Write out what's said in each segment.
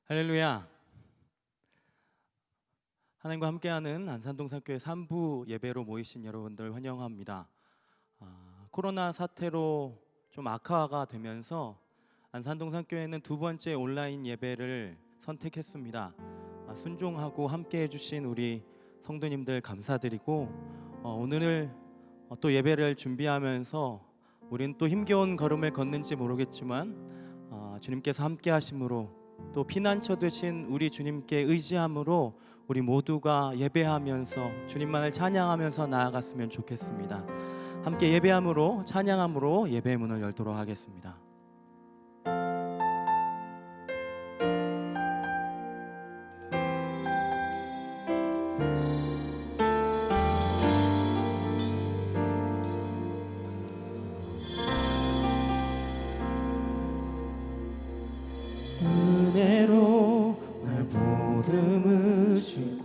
할렐루야. 하나님과 함께하는 안산동산교회 3부 예배로 모이신 여러분들 환영합니다. 코로나 사태로 좀 악화가 되면서 안산동산교회는 두 번째 온라인 예배를 선택했습니다. 순종하고 함께해 주신 우리 성도님들 감사드리고 오늘 또 예배를 준비하면서 우리는 또 힘겨운 걸음을 걷는지 모르겠지만 주님께서 함께 하심으로 또 피난처 되신 우리 주님께 의지함으로 우리 모두가 예배하면서 주님만을 찬양하면서 나아갔으면 좋겠습니다. 함께 예배함으로 찬양함으로 예배의 문을 열도록 하겠습니다. 은혜로 날 보듬으시고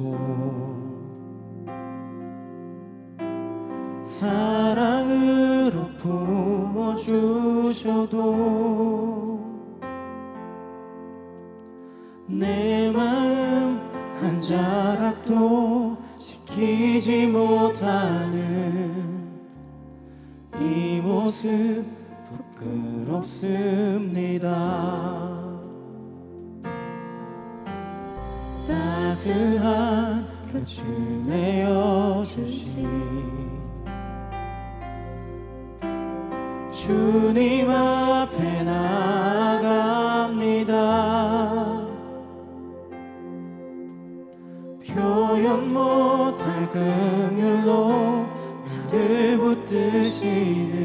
사랑으로 품어주셔도 내 마음 한 자락도 지키지 못하는 이 모습 부끄럽습니다. 따스한 곁을 내어주신 주님 앞에 나아갑니다. 표현 못할 긍휼로 나를 붙드시는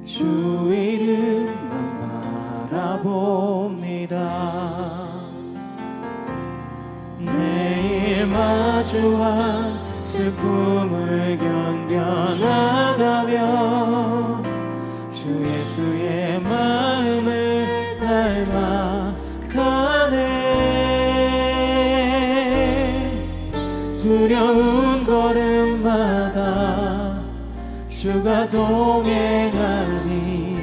주 이름만 바라봅니다. 매일 마주한 슬픔을 견뎌나가며 주 예수의 마음을 닮아가네. 두려운 걸음마다 주가 동행하니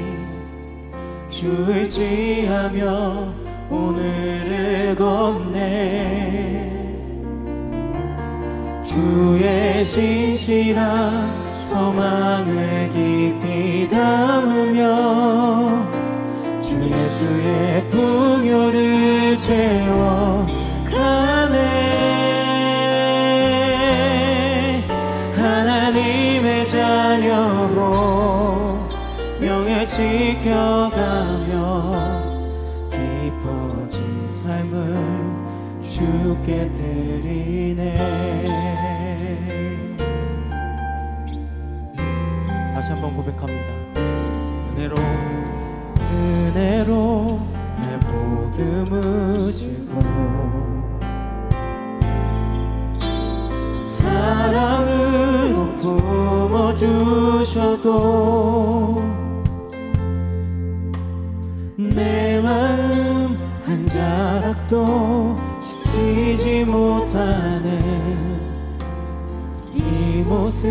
주 의지하며 오늘을 걷네. 주의 신실한 소망을 깊이 담으며 주 예수의 풍요를 채워가네. 하나님의 자녀로 명예 지켜가며 깊어진 삶을 주께 드리네. 다시 한번 고백합니다. 은혜로 날 보듬으시고 사랑으로 품어주셔도 내 마음 한 자락도 지키지 못하는 이 모습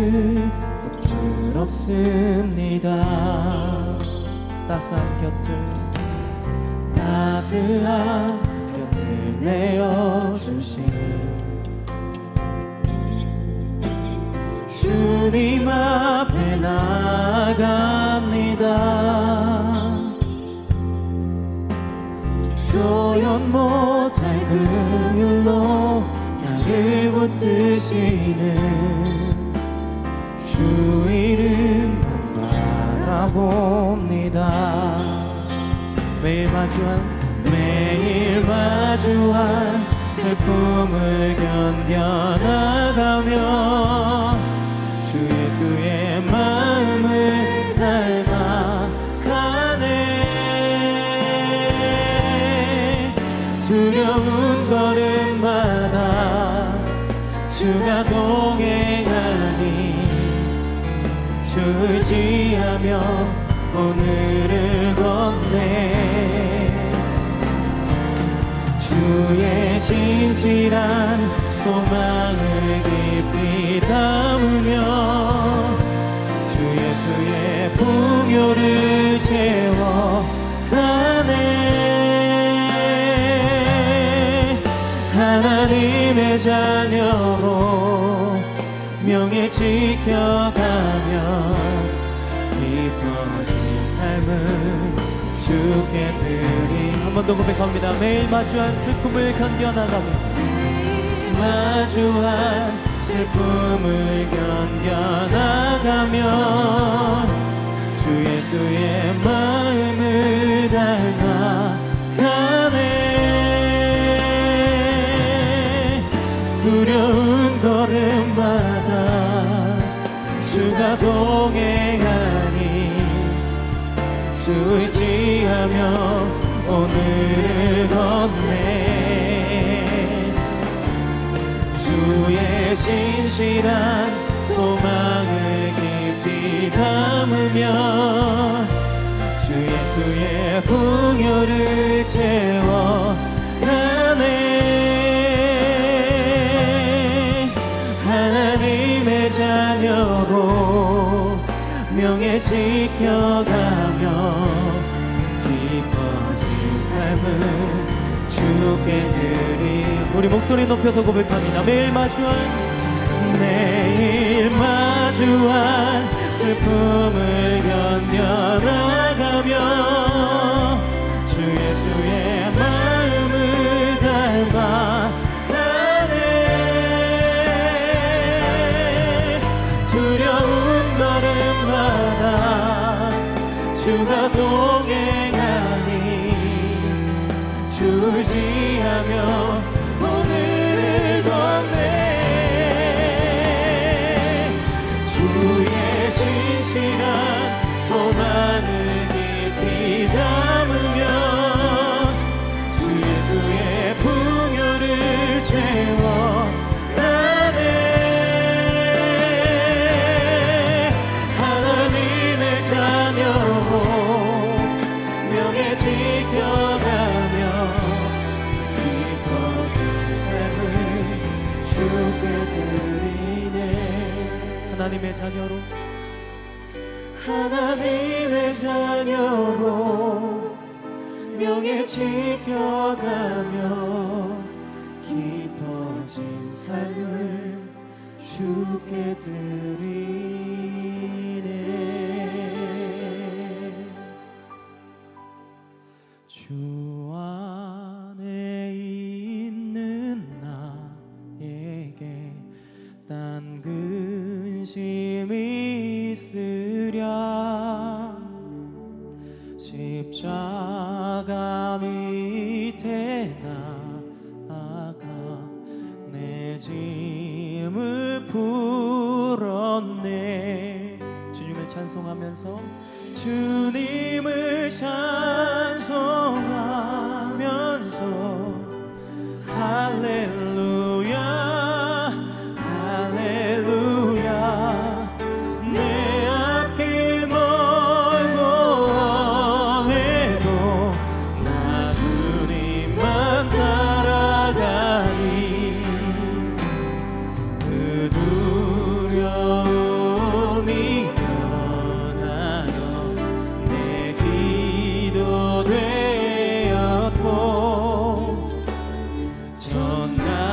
부끄럽습니다. 따스한 곁을 내어주신 주님 앞에 나아갑니다. 표현 못할 긍휼로 나를 붙드시는 주 이름만 바라봅니다. 매일 마주한 슬픔을 견뎌나가며 주 예수의 마음을 닮아가네. 두려운 걸음마다 주가 동행하니 주 의지하며 오늘을 걷네. 주의 신실한 소망을 깊이 담으며 주 예수의 풍요를 채워가네. 자녀로 명예 지켜가며 기뻐진 삶을 주께 드리. 한 번 더 고백합니다. 매일 마주한 슬픔을 견뎌나가며 마주한 슬픔을 견뎌나가며 주 예수의 마음을 닮아가네. 두려운 걸음마다 주가 동행하니 주 의지하며 오늘을 걷네. 주의 신실한 소망을 깊이 담으며 주 예수의 풍요를 채워가네. 하나님의 자녀로 명예 지켜가며 기뻐진 삶을 주께 드리. 우리 목소리 높여서 고백합니다. 매일 마주한 슬픔을 견뎌나가며 주 예수의 마음을 닮아가네. 두려운 걸음마다 주가 동행하니 주 의지하며 오늘을 걷네. 주의 신실한 소망을 깊이 담으며 주 예수의 풍요를 채워가네. 하나님의 자녀로 명예 지켜가며 기뻐진 삶을 주께 드리네. 하나님의 자녀로 명예 지켜가며 기뻐진 삶을 주께 드리네. 주 안에 있는 나에게 딴 근심이 있으랴. 십자가 밑에 나아가 내 짐을 풀었네. 주님을 찬송하면서 주님을 찬송하면서 할렐루야 할렐루야. 내 앞길 멀고 험해도 나 주님만 따라가니 그 두려움이 변하여 내 기도 되었고 전날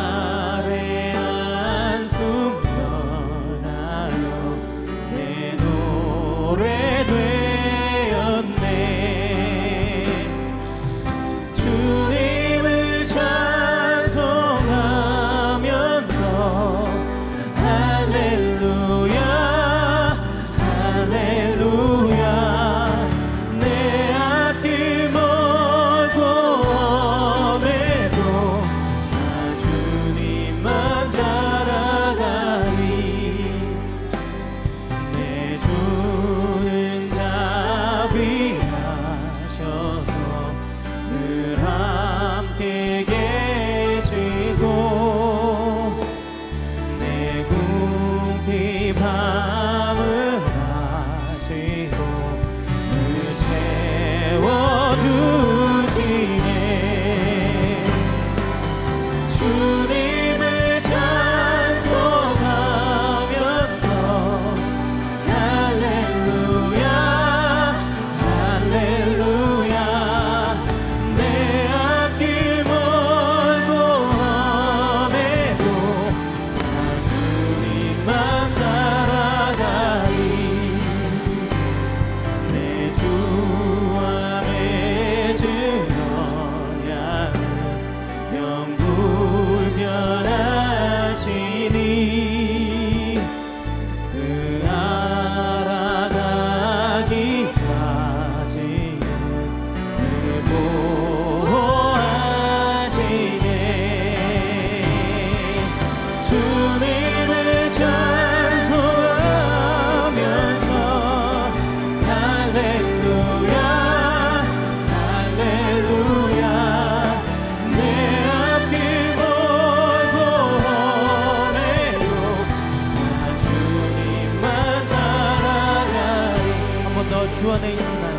시죠. 주 안에 있는 날,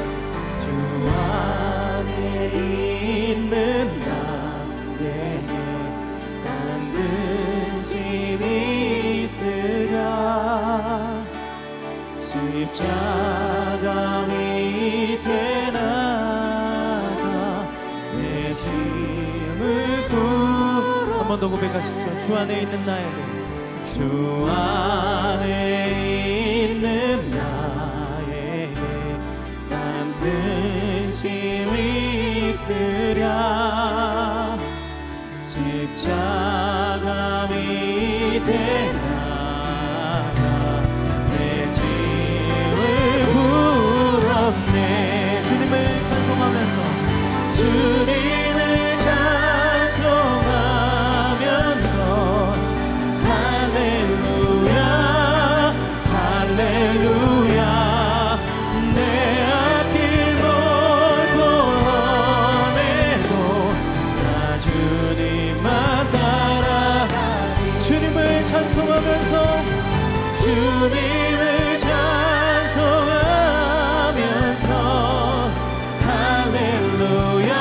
주 안에 있는 나에게 만든 짐이 있으랴. 십자가 밑에 나가 내 짐을 한 번 더 고백하시죠. 주 안에 있는 나에게, 주 안에 있는 나에게 만든 짐이 있으랴. 십자가 밑에 나가 내 짐을 풀었네. 주님을 찬송하면서, 주님을 찬송하면서 할렐루야 할렐루야. 내 앞길 멀고 험해도 나 주님만 따라가리. 주님을 찬송하면서, 주님을 찬송하면서 할렐루야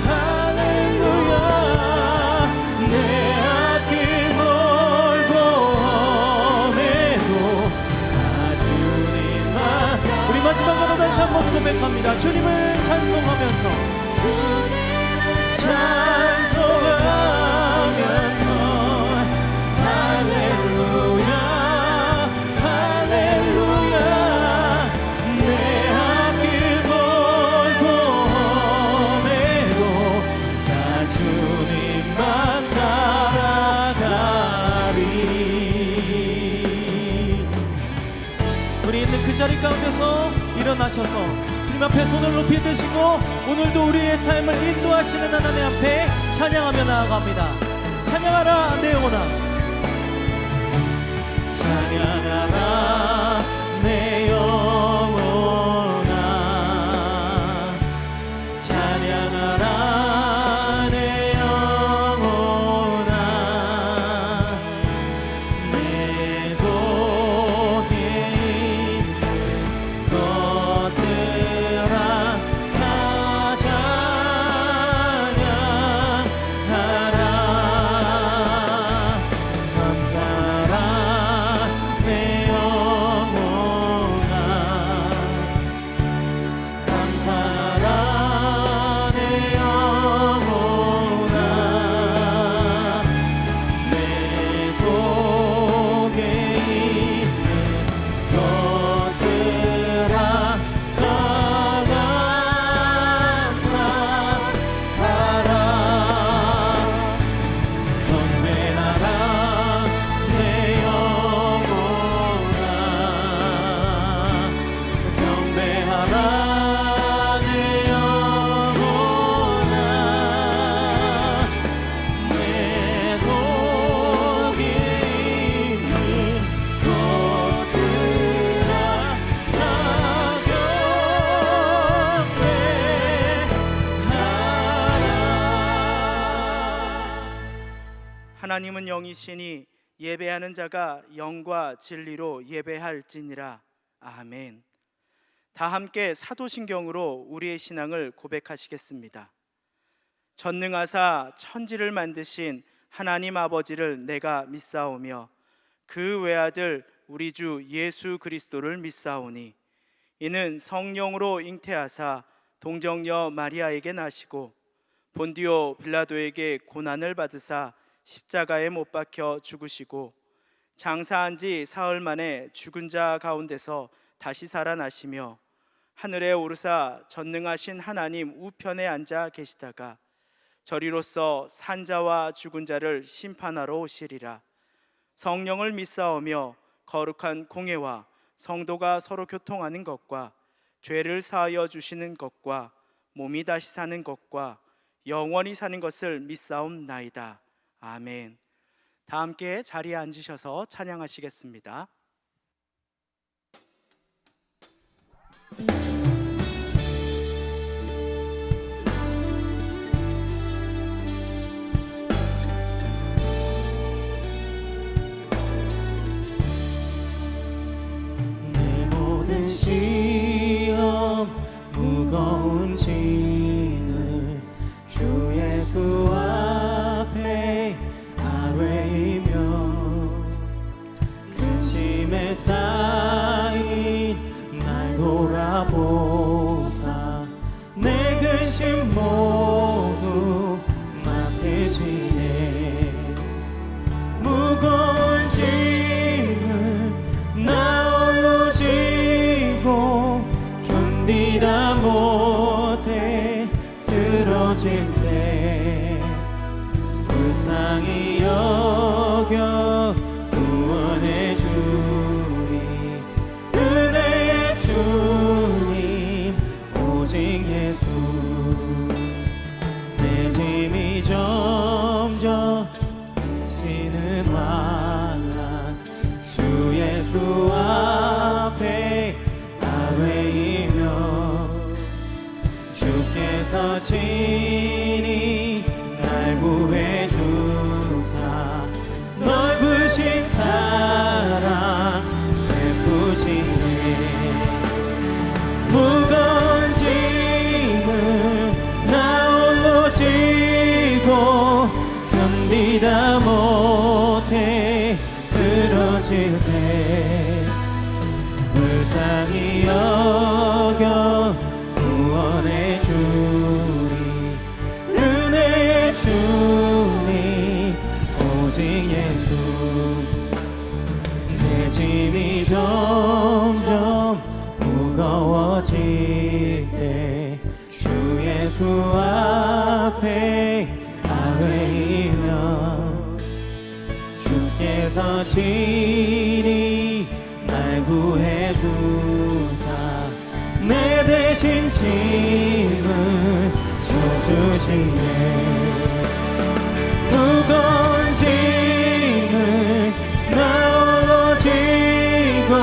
할렐루야. 내 앞길 멀고 험해도 나 주님만. 우리 마지막으로 다시 한번 고백합니다. 주님을 찬송하면서, 주님을 찬송하면서 할렐루야 할렐루야. 내 앞길 멀고 험해도 나 주님만 따라가리. 우리 있는 그 자리 가운데서 일어나셔서 주님 앞에 손을 높이 드시고 오늘도 우리의 삶을 인도하시는 하나님 앞에 찬양하며 나아갑니다. 찬양하라 내 영혼아, 찬양하라 내 영혼아, 찬양하라 내 영혼아. 내 속에 있는 것들아 다 찬양하라. 감사라 내 영혼아, 감사라 내 영혼아. 내 속에 있는 것들아 다 감사하라. 경배하라 내 영혼아, 경배하라 내 영혼아. 내 속에 있는 것들아 다 경배하라. 하나님은 영이시니 예배하는 자가 영과 진리로 예배할지니라. 아멘. 다 함께 사도신경으로 우리의 신앙을 고백하시겠습니다. 전능하사 천지를 만드신 하나님 아버지를 내가 믿사오며 그 외아들 우리 주 예수 그리스도를 믿사오니 이는 성령으로 잉태하사 동정녀 마리아에게 나시고 본디오 빌라도에게 고난을 받으사 십자가에 못 박혀 죽으시고 장사한 지 사흘 만에 죽은 자 가운데서 다시 살아나시며 하늘에 오르사 전능하신 하나님 우편에 앉아 계시다가 저리로서 산자와 죽은 자를 심판하러 오시리라. 성령을 믿사오며 거룩한 공예와 성도가 서로 교통하는 것과 죄를 사하여 주시는 것과 몸이 다시 사는 것과 영원히 사는 것을 믿사옵나이다. 아멘. 다 함께 자리에 앉으셔서 찬양하시겠습니다. 내 모든 시 돌아보사 내 근심 모두 맡으시네. 무거운 짐을 나 홀로 지고 견디다 못해 쓰러질 때 불쌍히 여겨 구원해 주리. 은혜의 주님 오직 예수. 내 짐이 점점 지는 환난 주 예수 앞에 아뢰이며 주께서 친히 날 구해 주사 넓으신 사랑 베푸시네. 무거운 짐을 나 홀로 지고 견디다 못해 쓰러질 때 불쌍히 여겨 구원해 주리. 은혜의 주님 오직 예수. 내 짐이 점점 무거워질 때 주 예수 앞에 아뢰이며 주께서 친히 날 구해 주사 내 대신 짐을 져주시네. 무거운 짐을 나 홀로 지고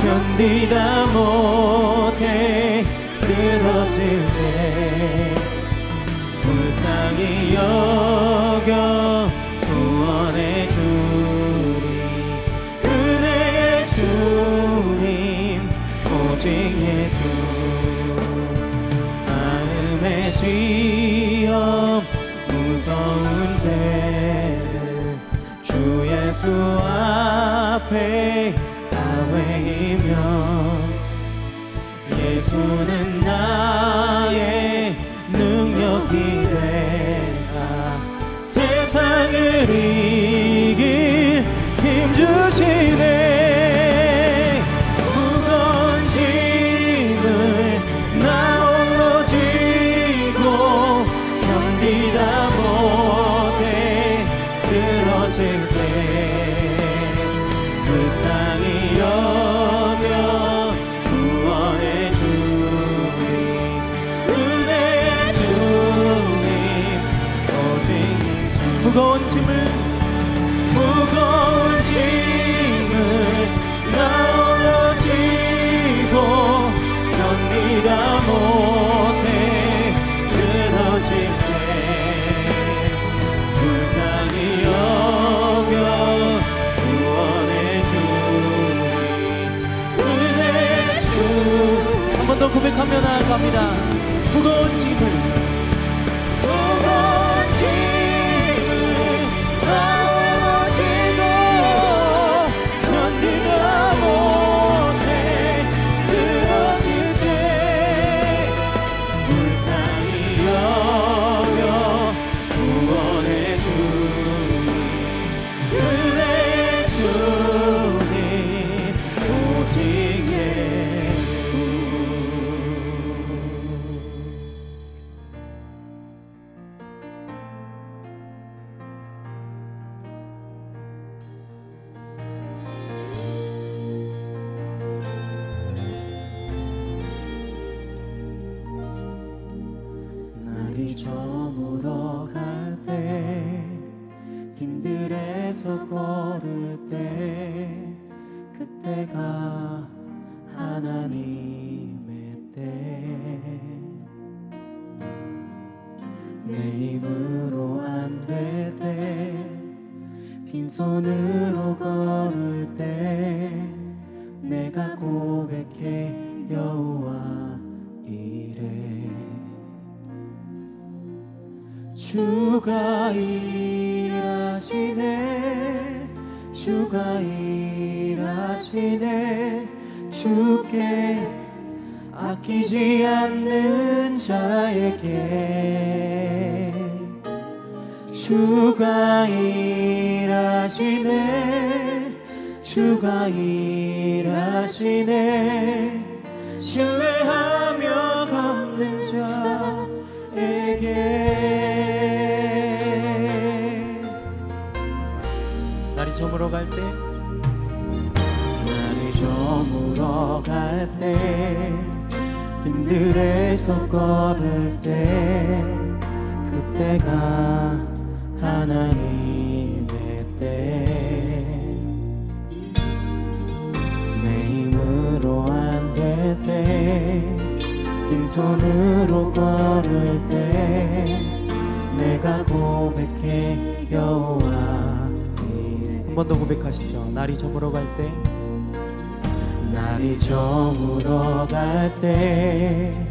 견디다 못해 쓰러질 때 불쌍히 여겨 구원해 주리. 은혜의 주님 오직 예수. 마음의 시험 무서운 죄를 주 예수 앞에 아뢰이며 예수는 나의 능력이 되사 세상을 이길 힘 주시네. 무거운 짐을 나 홀로 지고 견디다 못해 쓰러질 때 불쌍히 여겨 구원해 주리. 은혜의 주님 오직 예수. 무거운 짐을 나 홀로 지고 견디다 못해 쓰러질 때 불쌍히 여겨 구원해 주리. 은혜의 주. 한 번 더 고백하며 나아갑니다. 무거운 짐을 날이 저물어 갈 때 빈들에서 걸을 때 그때가 하나님의 때. 내 힘으로 안 될 때 빈손으로 걸을 때 내가 고백해 여호와 이래. 주가 일하시네 주가 일하시네 주께 아끼지 않는 자에게 주가 일하시네 주가 일하시네 신뢰하며 걷는 자에게 날이 저물어 갈 때 날이 저물어 갈 때 빈들에서 걸을 때 그때가 하나님의 때 내 힘으로 안 될 때 빈손으로 걸을 때 내가 고백해 여호와 한 번 더 고백하시죠. 날이 저물어 갈 때 날이 저물어 갈 때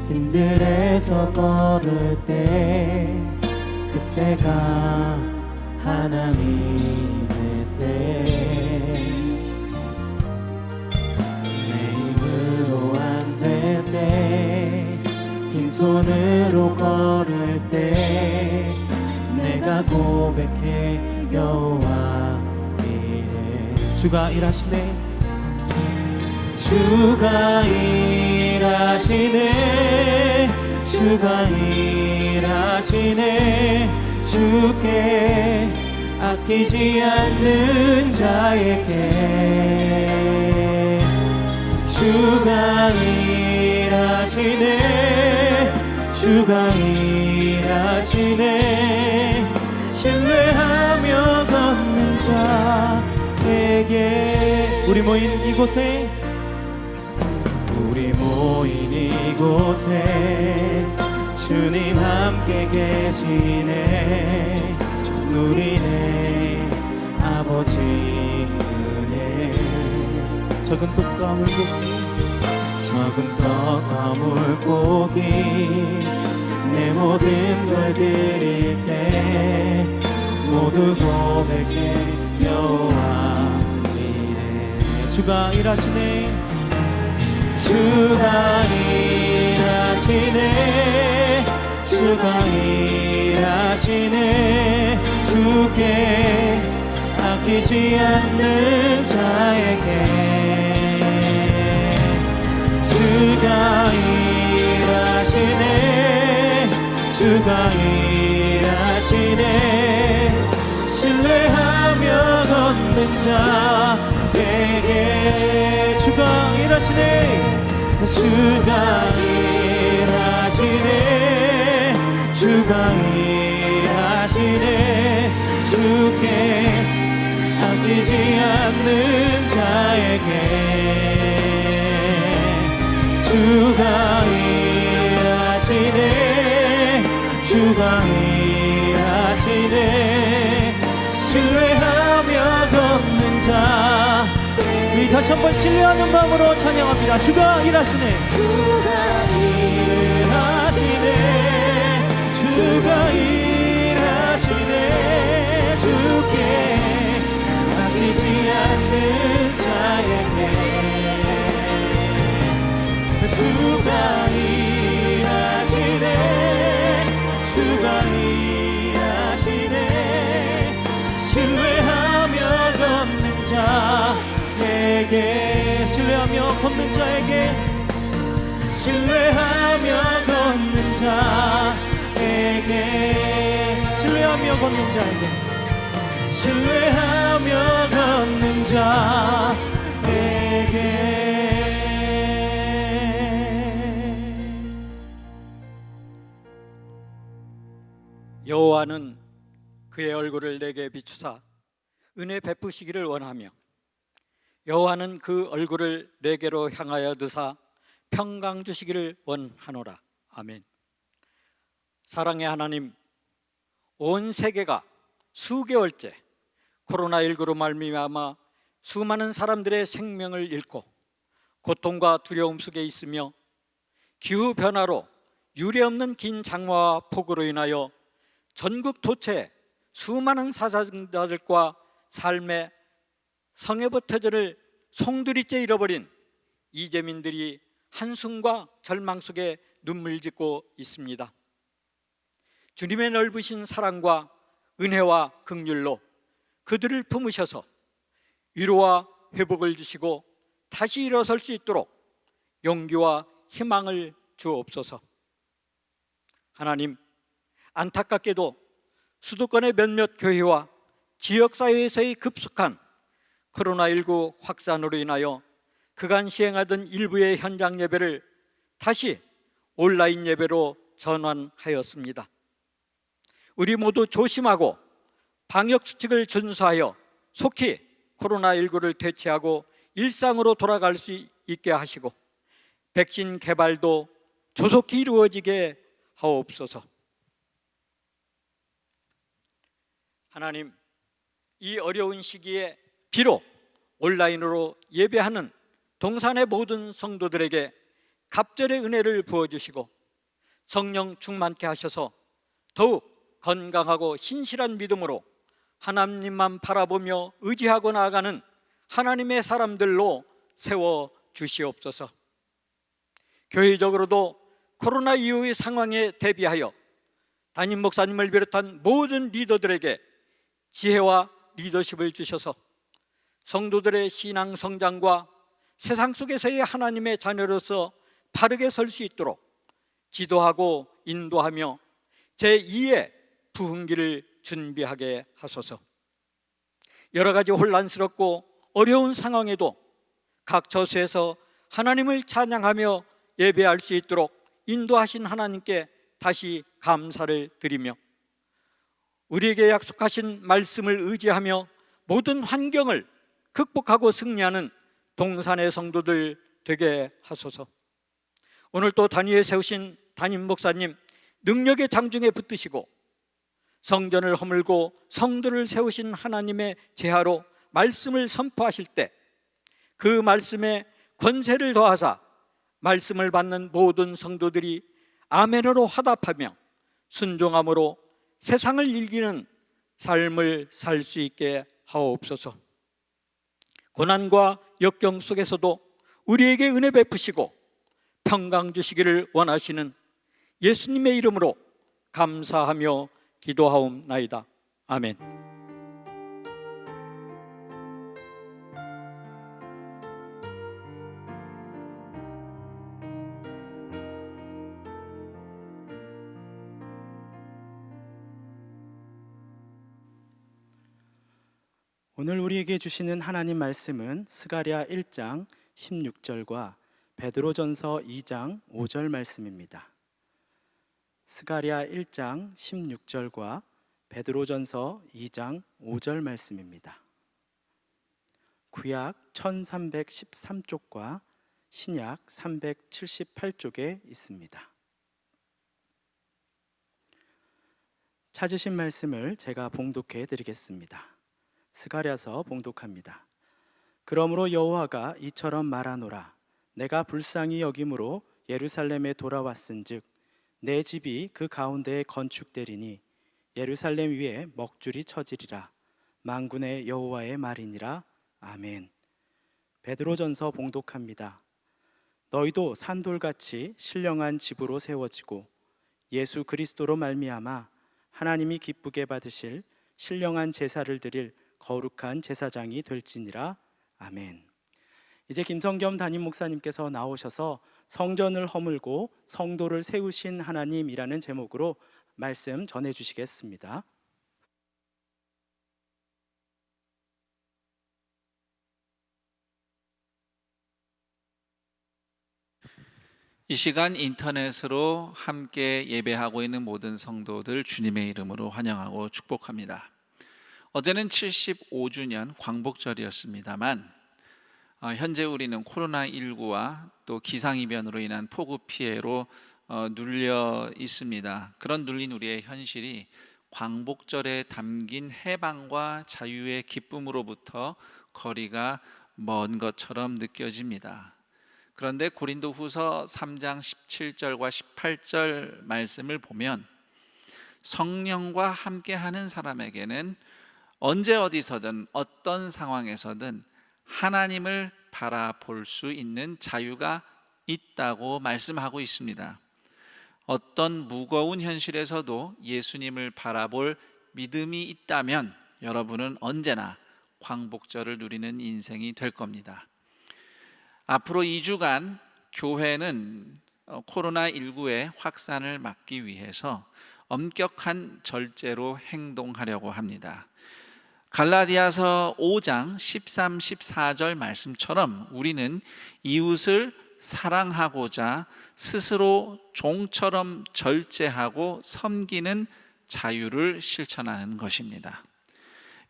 빈들에서 걸을 때 그때가 하나님의 때 내 힘으로 안 될 때 빈손으로 걸을 때 내가 고백해 여호와 이래 주가 일하시네 주가 일하시네 주가 일하시네 주께 아끼지 않는 자에게 주가 일하시네 주가 일하시네 신뢰하며 걷는 자에게 우리 모인 이곳에 주님 함께 계시네 누리네 아버지 은혜 적은 떡과 물고기 내 모든 걸 드릴 때 모두 고백해 여호와 이래 주가 일하시네 주가 일하시네 주가 일하시네 주께 아끼지 않는 자에게 주가 일하시네 주가 일하시네 신뢰하며 걷는 자에게 주가 일하시네 주가 일하시네 주가 일하시네 주께 아끼지 않는 자에게 주가 일하시네 주가 일하시네 신뢰하며 걷는 자 우리 다시 한번 신뢰하는 마음으로 찬양합니다. 주가 일하시네 주가 일하시네 주가 일하시네 주께 아끼지 않는 자에게 주가 일하시네 주가 일하시네 신뢰하며 걷는 자에게 신뢰하며 걷는 자에게 신뢰하며 걷는 자에게 신뢰하며 걷는 자에게 신뢰하며 걷는 자에게 여호와는 그의 얼굴을 내게 비추사 은혜 베푸시기를 원하며 여호와는 그 얼굴을 내게로 향하여 드사 평강 주시기를 원하노라. 아멘. 사랑의 하나님, 온 세계가 수개월째 코로나19로 말미암아 수많은 사람들의 생명을 잃고 고통과 두려움 속에 있으며 기후변화로 유례없는 긴 장마와 폭우로 인하여 전국 도처에 수많은 사상자들과 삶의 성회버터들을 송두리째 잃어버린 이재민들이 한숨과 절망 속에 눈물 짓고 있습니다. 주님의 넓으신 사랑과 은혜와 긍휼로 그들을 품으셔서 위로와 회복을 주시고 다시 일어설 수 있도록 용기와 희망을 주옵소서. 하나님, 안타깝게도 수도권의 몇몇 교회와 지역사회에서의 급속한 코로나19 확산으로 인하여 그간 시행하던 일부의 현장 예배를 다시 온라인 예배로 전환하였습니다. 우리 모두 조심하고 방역수칙을 준수하여 속히 코로나19를 대체하고 일상으로 돌아갈 수 있게 하시고 백신 개발도 조속히 이루어지게 하옵소서. 하나님, 이 어려운 시기에 비록 온라인으로 예배하는 동산의 모든 성도들에게 갑절의 은혜를 부어주시고 성령 충만케 하셔서 더욱 건강하고 신실한 믿음으로 하나님만 바라보며 의지하고 나아가는 하나님의 사람들로 세워 주시옵소서. 교회적으로도 코로나 이후의 상황에 대비하여 담임 목사님을 비롯한 모든 리더들에게 지혜와 리더십을 주셔서 성도들의 신앙 성장과 세상 속에서의 하나님의 자녀로서 바르게 설 수 있도록 지도하고 인도하며 제2의 부흥기를 준비하게 하소서. 여러 가지 혼란스럽고 어려운 상황에도 각 처소에서 하나님을 찬양하며 예배할 수 있도록 인도하신 하나님께 다시 감사를 드리며 우리에게 약속하신 말씀을 의지하며 모든 환경을 극복하고 승리하는 동산의 성도들 되게 하소서. 오늘 또 단위에 세우신 담임 목사님 능력의 장중에 붙드시고 성전을 허물고 성도를 세우신 하나님의 제하로 말씀을 선포하실 때 그 말씀에 권세를 더하사 말씀을 받는 모든 성도들이 아멘으로 화답하며 순종함으로 세상을 이기는 삶을 살 수 있게 하옵소서. 고난과 역경 속에서도 우리에게 은혜 베푸시고 평강 주시기를 원하시는 예수님의 이름으로 감사하며 기도하옵나이다. 아멘. 오늘 우리에게 주시는 하나님 말씀은 스가랴 1장 16절과 베드로전서 2장 5절 말씀입니다. 스가랴 1장 16절과 베드로전서 2장 5절 말씀입니다. 구약 1313쪽과 신약 378쪽에 있습니다. 찾으신 말씀을 제가 봉독해 드리겠습니다. 스가랴서 봉독합니다. 그러므로 여호와가 이처럼 말하노라. 내가 불쌍히 여김으로 예루살렘에 돌아왔은즉 내 집이 그 가운데에 건축되리니 예루살렘 위에 먹줄이 쳐지리라. 만군의 여호와의 말이니라. 아멘. 베드로전서 봉독합니다. 너희도 산돌같이 신령한 집으로 세워지고 예수 그리스도로 말미암아 하나님이 기쁘게 받으실 신령한 제사를 드릴 거룩한 제사장이 될지니라. 아멘. 이제 김성겸 담임 목사님께서 나오셔서 성전을 허물고 성도를 세우신 하나님이라는 제목으로 말씀 전해 주시겠습니다. 이 시간 인터넷으로 함께 예배하고 있는 모든 성도들 주님의 이름으로 환영하고 축복합니다. 어제는 75주년 광복절이었습니다만 현재 우리는 코로나19와 또 기상이변으로 인한 폭우 피해로 눌려 있습니다. 그런 눌린 우리의 현실이 광복절에 담긴 해방과 자유의 기쁨으로부터 거리가 먼 것처럼 느껴집니다. 그런데 고린도후서 3장 17절과 18절 말씀을 보면 성령과 함께하는 사람에게는 언제 어디서든 어떤 상황에서든 하나님을 바라볼 수 있는 자유가 있다고 말씀하고 있습니다. 어떤 무거운 현실에서도 예수님을 바라볼 믿음이 있다면 여러분은 언제나 광복절을 누리는 인생이 될 겁니다. 앞으로 2주간 교회는 코로나19의 확산을 막기 위해서 엄격한 절제로 행동하려고 합니다. 갈라디아서 5장 13, 14절 말씀처럼 우리는 이웃을 사랑하고자 스스로 종처럼 절제하고 섬기는 자유를 실천하는 것입니다.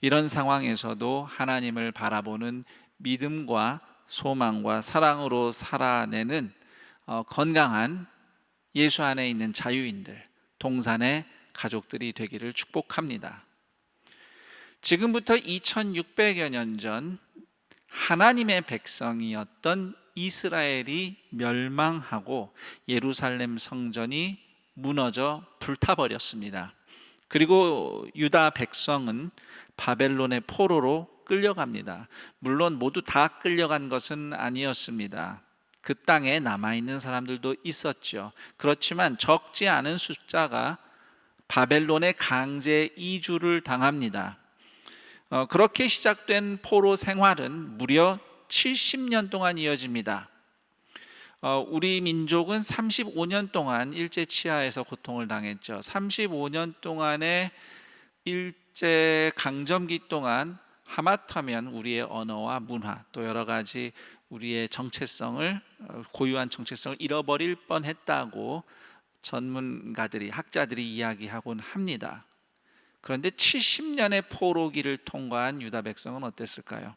이런 상황에서도 하나님을 바라보는 믿음과 소망과 사랑으로 살아내는 건강한 예수 안에 있는 자유인들, 동산의 가족들이 되기를 축복합니다. 지금부터 2600여 년 전 하나님의 백성이었던 이스라엘이 멸망하고 예루살렘 성전이 무너져 불타버렸습니다. 그리고 유다 백성은 바벨론의 포로로 끌려갑니다. 물론 모두 다 끌려간 것은 아니었습니다. 그 땅에 남아있는 사람들도 있었죠. 그렇지만 적지 않은 숫자가 바벨론의 강제 이주를 당합니다. 그렇게 시작된 포로 생활은 무려 70년 동안 이어집니다. 우리 민족은 35년 동안 일제 치하에서 고통을 당했죠. 35년 동안의 일제 강점기 동안 하마터면 우리의 언어와 문화 또 여러 가지 우리의 정체성을 고유한 정체성을 잃어버릴 뻔했다고 전문가들이 학자들이 이야기하곤 합니다. 그런데 70년의 포로기를 통과한 유다 백성은 어땠을까요?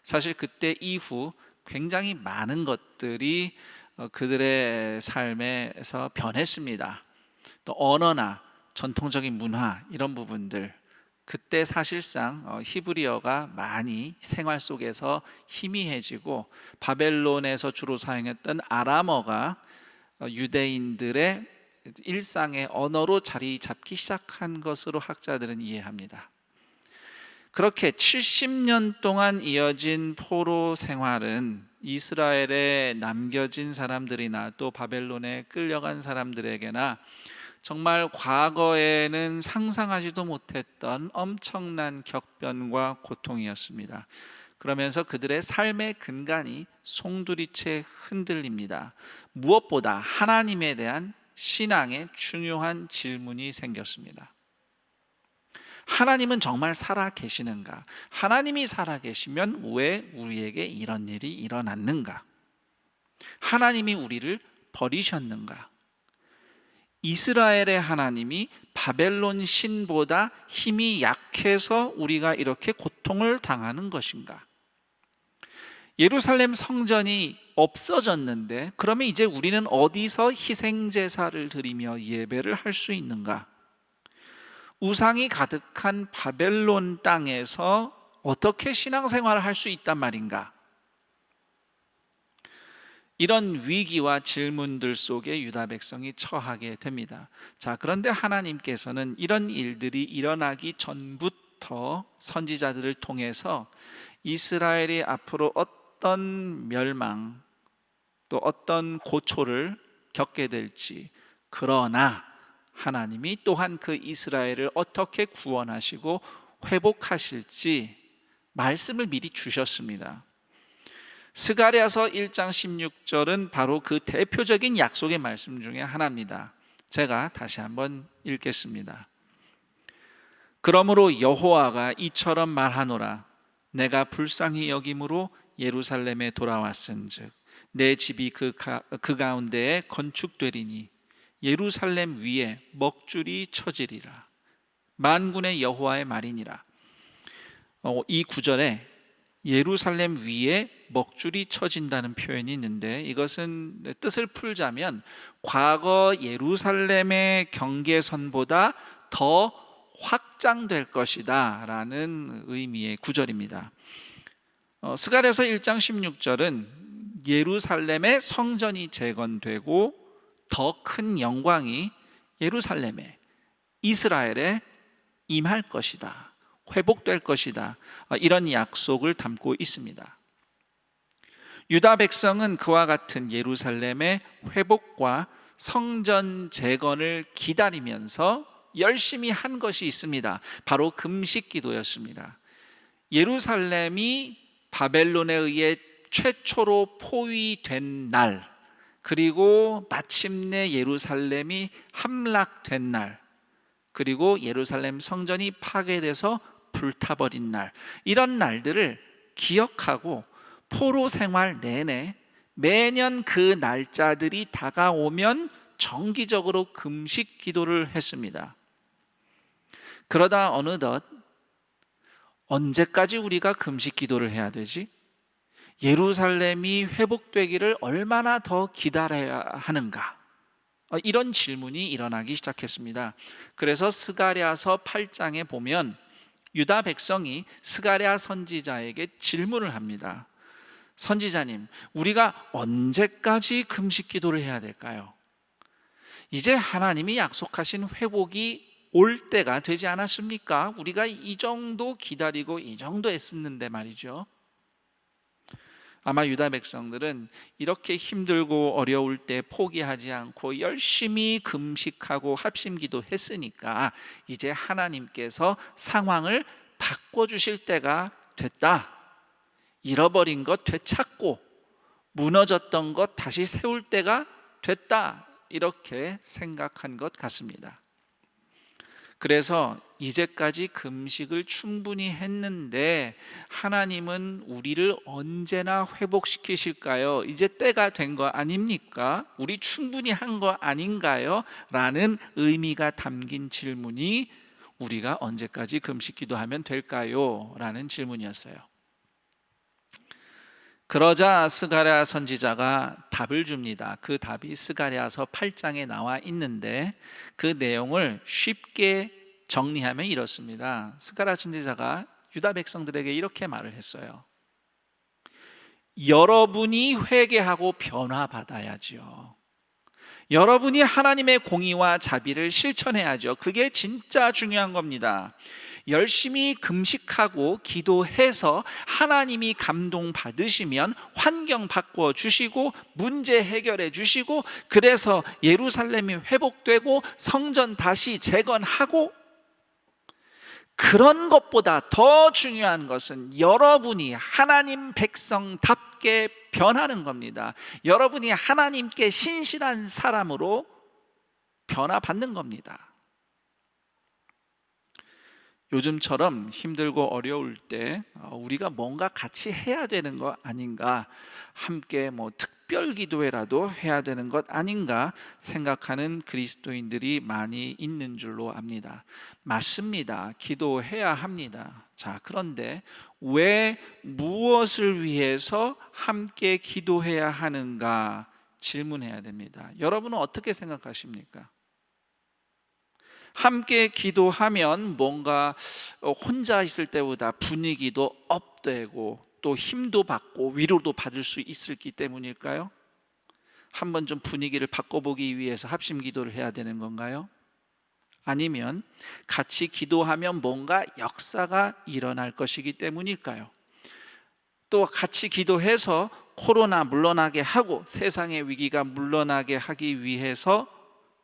사실 그때 이후 굉장히 많은 것들이 그들의 삶에서 변했습니다. 또 언어나 전통적인 문화 이런 부분들, 그때 사실상 히브리어가 많이 생활 속에서 희미해지고 바벨론에서 주로 사용했던 아람어가 유대인들의 일상의 언어로 자리 잡기 시작한 것으로 학자들은 이해합니다. 그렇게 70년 동안 이어진 포로 생활은 이스라엘에 남겨진 사람들이나 또 바벨론에 끌려간 사람들에게나 정말 과거에는 상상하지도 못했던 엄청난 격변과 고통이었습니다. 그러면서 그들의 삶의 근간이 송두리째 흔들립니다. 무엇보다 하나님에 대한 신앙의 중요한 질문이 생겼습니다. 하나님은 정말 살아 계시는가? 하나님이 살아 계시면 왜 우리에게 이런 일이 일어났는가? 하나님이 우리를 버리셨는가? 이스라엘의 하나님이 바벨론 신보다 힘이 약해서 우리가 이렇게 고통을 당하는 것인가? 예루살렘 성전이 없어졌는데 그러면 이제 우리는 어디서 희생제사를 드리며 예배를 할 수 있는가? 우상이 가득한 바벨론 땅에서 어떻게 신앙생활을 할 수 있단 말인가? 이런 위기와 질문들 속에 유다 백성이 처하게 됩니다. 자, 그런데 하나님께서는 이런 일들이 일어나기 전부터 선지자들을 통해서 이스라엘이 앞으로 어떤 멸망 또 어떤 고초를 겪게 될지, 그러나 하나님이 또한 그 이스라엘을 어떻게 구원하시고 회복하실지 말씀을 미리 주셨습니다. 스가랴서 1장 16절은 바로 그 대표적인 약속의 말씀 중에 하나입니다. 제가 다시 한번 읽겠습니다. 그러므로 여호와가 이처럼 말하노라. 내가 불쌍히 여김으로 예루살렘에 돌아왔은즉 내 집이 그 가운데에 건축되리니 예루살렘 위에 먹줄이 쳐지리라. 만군의 여호와의 말이니라. 이 구절에 예루살렘 위에 먹줄이 쳐진다는 표현이 있는데, 이것은 뜻을 풀자면 과거 예루살렘의 경계선보다 더 확장될 것이다 라는 의미의 구절입니다. 스가랴서 1장 16절은 예루살렘의 성전이 재건되고 더 큰 영광이 예루살렘에, 이스라엘에 임할 것이다, 회복될 것이다, 이런 약속을 담고 있습니다. 유다 백성은 그와 같은 예루살렘의 회복과 성전 재건을 기다리면서 열심히 한 것이 있습니다. 바로 금식 기도였습니다. 예루살렘이 바벨론에 의해 최초로 포위된 날, 그리고 마침내 예루살렘이 함락된 날, 그리고 예루살렘 성전이 파괴돼서 불타버린 날, 이런 날들을 기억하고 포로 생활 내내 매년 그 날짜들이 다가오면 정기적으로 금식 기도를 했습니다. 그러다 어느덧 언제까지 우리가 금식 기도를 해야 되지? 예루살렘이 회복되기를 얼마나 더 기다려야 하는가? 이런 질문이 일어나기 시작했습니다. 그래서 스가랴서 8장에 보면 유다 백성이 스가랴 선지자에게 질문을 합니다. 선지자님, 우리가 언제까지 금식 기도를 해야 될까요? 이제 하나님이 약속하신 회복이 올 때가 되지 않았습니까? 우리가 이 정도 기다리고 이 정도 애썼는데 말이죠. 아마 유다 백성들은 이렇게 힘들고 어려울 때 포기하지 않고 열심히 금식하고 합심기도 했으니까 이제 하나님께서 상황을 바꿔주실 때가 됐다. 잃어버린 것 되찾고 무너졌던 것 다시 세울 때가 됐다. 이렇게 생각한 것 같습니다. 그래서 이제까지 금식을 충분히 했는데 하나님은 우리를 언제나 회복시키실까요? 이제 때가 된 거 아닙니까? 우리 충분히 한 거 아닌가요? 라는 의미가 담긴 질문이 우리가 언제까지 금식 기도하면 될까요? 라는 질문이었어요. 그러자 스가랴 선지자가 답을 줍니다. 그 답이 스가랴서 8장에 나와 있는데 그 내용을 쉽게 정리하면 이렇습니다. 스가랴 선지자가 유다 백성들에게 이렇게 말을 했어요. 여러분이 회개하고 변화받아야죠. 여러분이 하나님의 공의와 자비를 실천해야죠. 그게 진짜 중요한 겁니다. 열심히 금식하고 기도해서 하나님이 감동받으시면 환경 바꿔주시고 문제 해결해 주시고 그래서 예루살렘이 회복되고 성전 다시 재건하고, 그런 것보다 더 중요한 것은 여러분이 하나님 백성답게 변하는 겁니다. 여러분이 하나님께 신실한 사람으로 변화받는 겁니다. 요즘처럼 힘들고 어려울 때 우리가 뭔가 같이 해야 되는 거 아닌가, 함께 특별 기도회라도 해야 되는 것 아닌가 생각하는 그리스도인들이 많이 있는 줄로 압니다. 맞습니다. 기도해야 합니다. 자, 그런데 왜 무엇을 위해서 함께 기도해야 하는가 질문해야 됩니다. 여러분은 어떻게 생각하십니까? 함께 기도하면 뭔가 혼자 있을 때보다 분위기도 업되고 또 힘도 받고 위로도 받을 수 있기 때문일까요? 한번 좀 분위기를 바꿔보기 위해서 합심 기도를 해야 되는 건가요? 아니면 같이 기도하면 뭔가 역사가 일어날 것이기 때문일까요? 또 같이 기도해서 코로나 물러나게 하고 세상의 위기가 물러나게 하기 위해서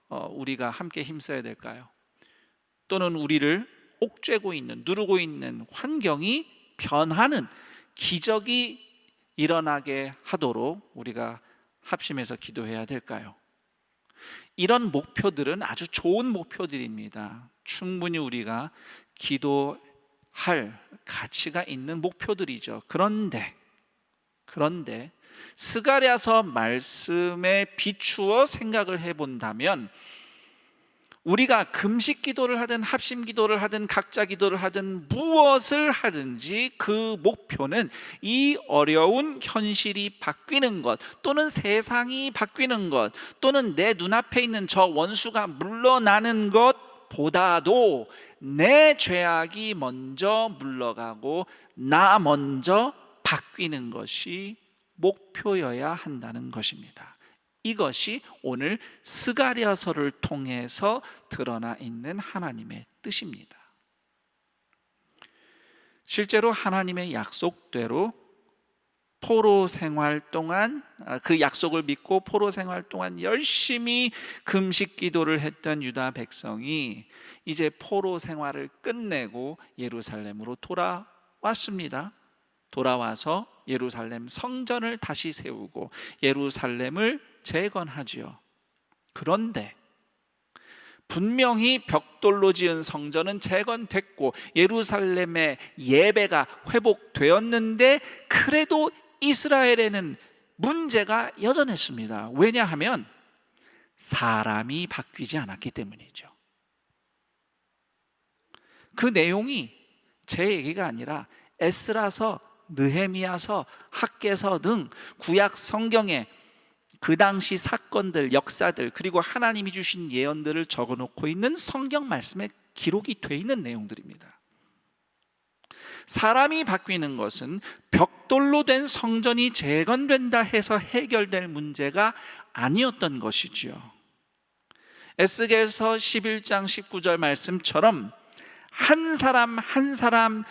우리가 함께 힘써야 될까요? 또는 우리를 옥죄고 있는, 누르고 있는 환경이 변하는 기적이 일어나게 하도록 우리가 합심해서 기도해야 될까요? 이런 목표들은 아주 좋은 목표들입니다. 충분히 우리가 기도할 가치가 있는 목표들이죠. 그런데 스가랴서 말씀에 비추어 생각을 해본다면 우리가 금식 기도를 하든 합심 기도를 하든 각자 기도를 하든 무엇을 하든지 그 목표는 이 어려운 현실이 바뀌는 것, 또는 세상이 바뀌는 것, 또는 내 눈앞에 있는 저 원수가 물러나는 것보다도 내 죄악이 먼저 물러가고 나 먼저 바뀌는 것이 목표여야 한다는 것입니다. 이것이 오늘 스가랴서를 통해서 드러나 있는 하나님의 뜻입니다. 실제로 하나님의 약속대로 포로 생활 동안 그 약속을 믿고 포로 생활 동안 열심히 금식 기도를 했던 유다 백성이 이제 포로 생활을 끝내고 예루살렘으로 돌아왔습니다. 돌아와서 예루살렘 성전을 다시 세우고 예루살렘을 재건하지요. 그런데 분명히 벽돌로 지은 성전은 재건됐고 예루살렘의 예배가 회복되었는데 그래도 이스라엘에는 문제가 여전했습니다. 왜냐하면 사람이 바뀌지 않았기 때문이죠. 그 내용이 제 얘기가 아니라 에스라서, 느헤미야서, 학개서 등 구약 성경에 그 당시 사건들, 역사들, 그리고 하나님이 주신 예언들을 적어놓고 있는 성경 말씀에 기록이 돼 있는 내용들입니다. 사람이 바뀌는 것은 벽돌로 된 성전이 재건된다 해서 해결될 문제가 아니었던 것이지요. 에스겔서 11장 19절 말씀처럼 한 사람 한 사람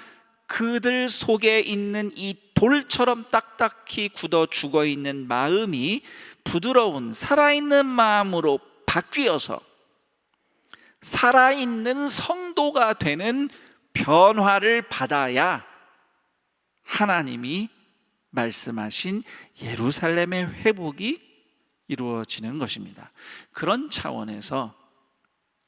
그들 속에 있는 이 돌처럼 딱딱히 굳어 죽어 있는 마음이 부드러운 살아있는 마음으로 바뀌어서 살아있는 성도가 되는 변화를 받아야 하나님이 말씀하신 예루살렘의 회복이 이루어지는 것입니다. 그런 차원에서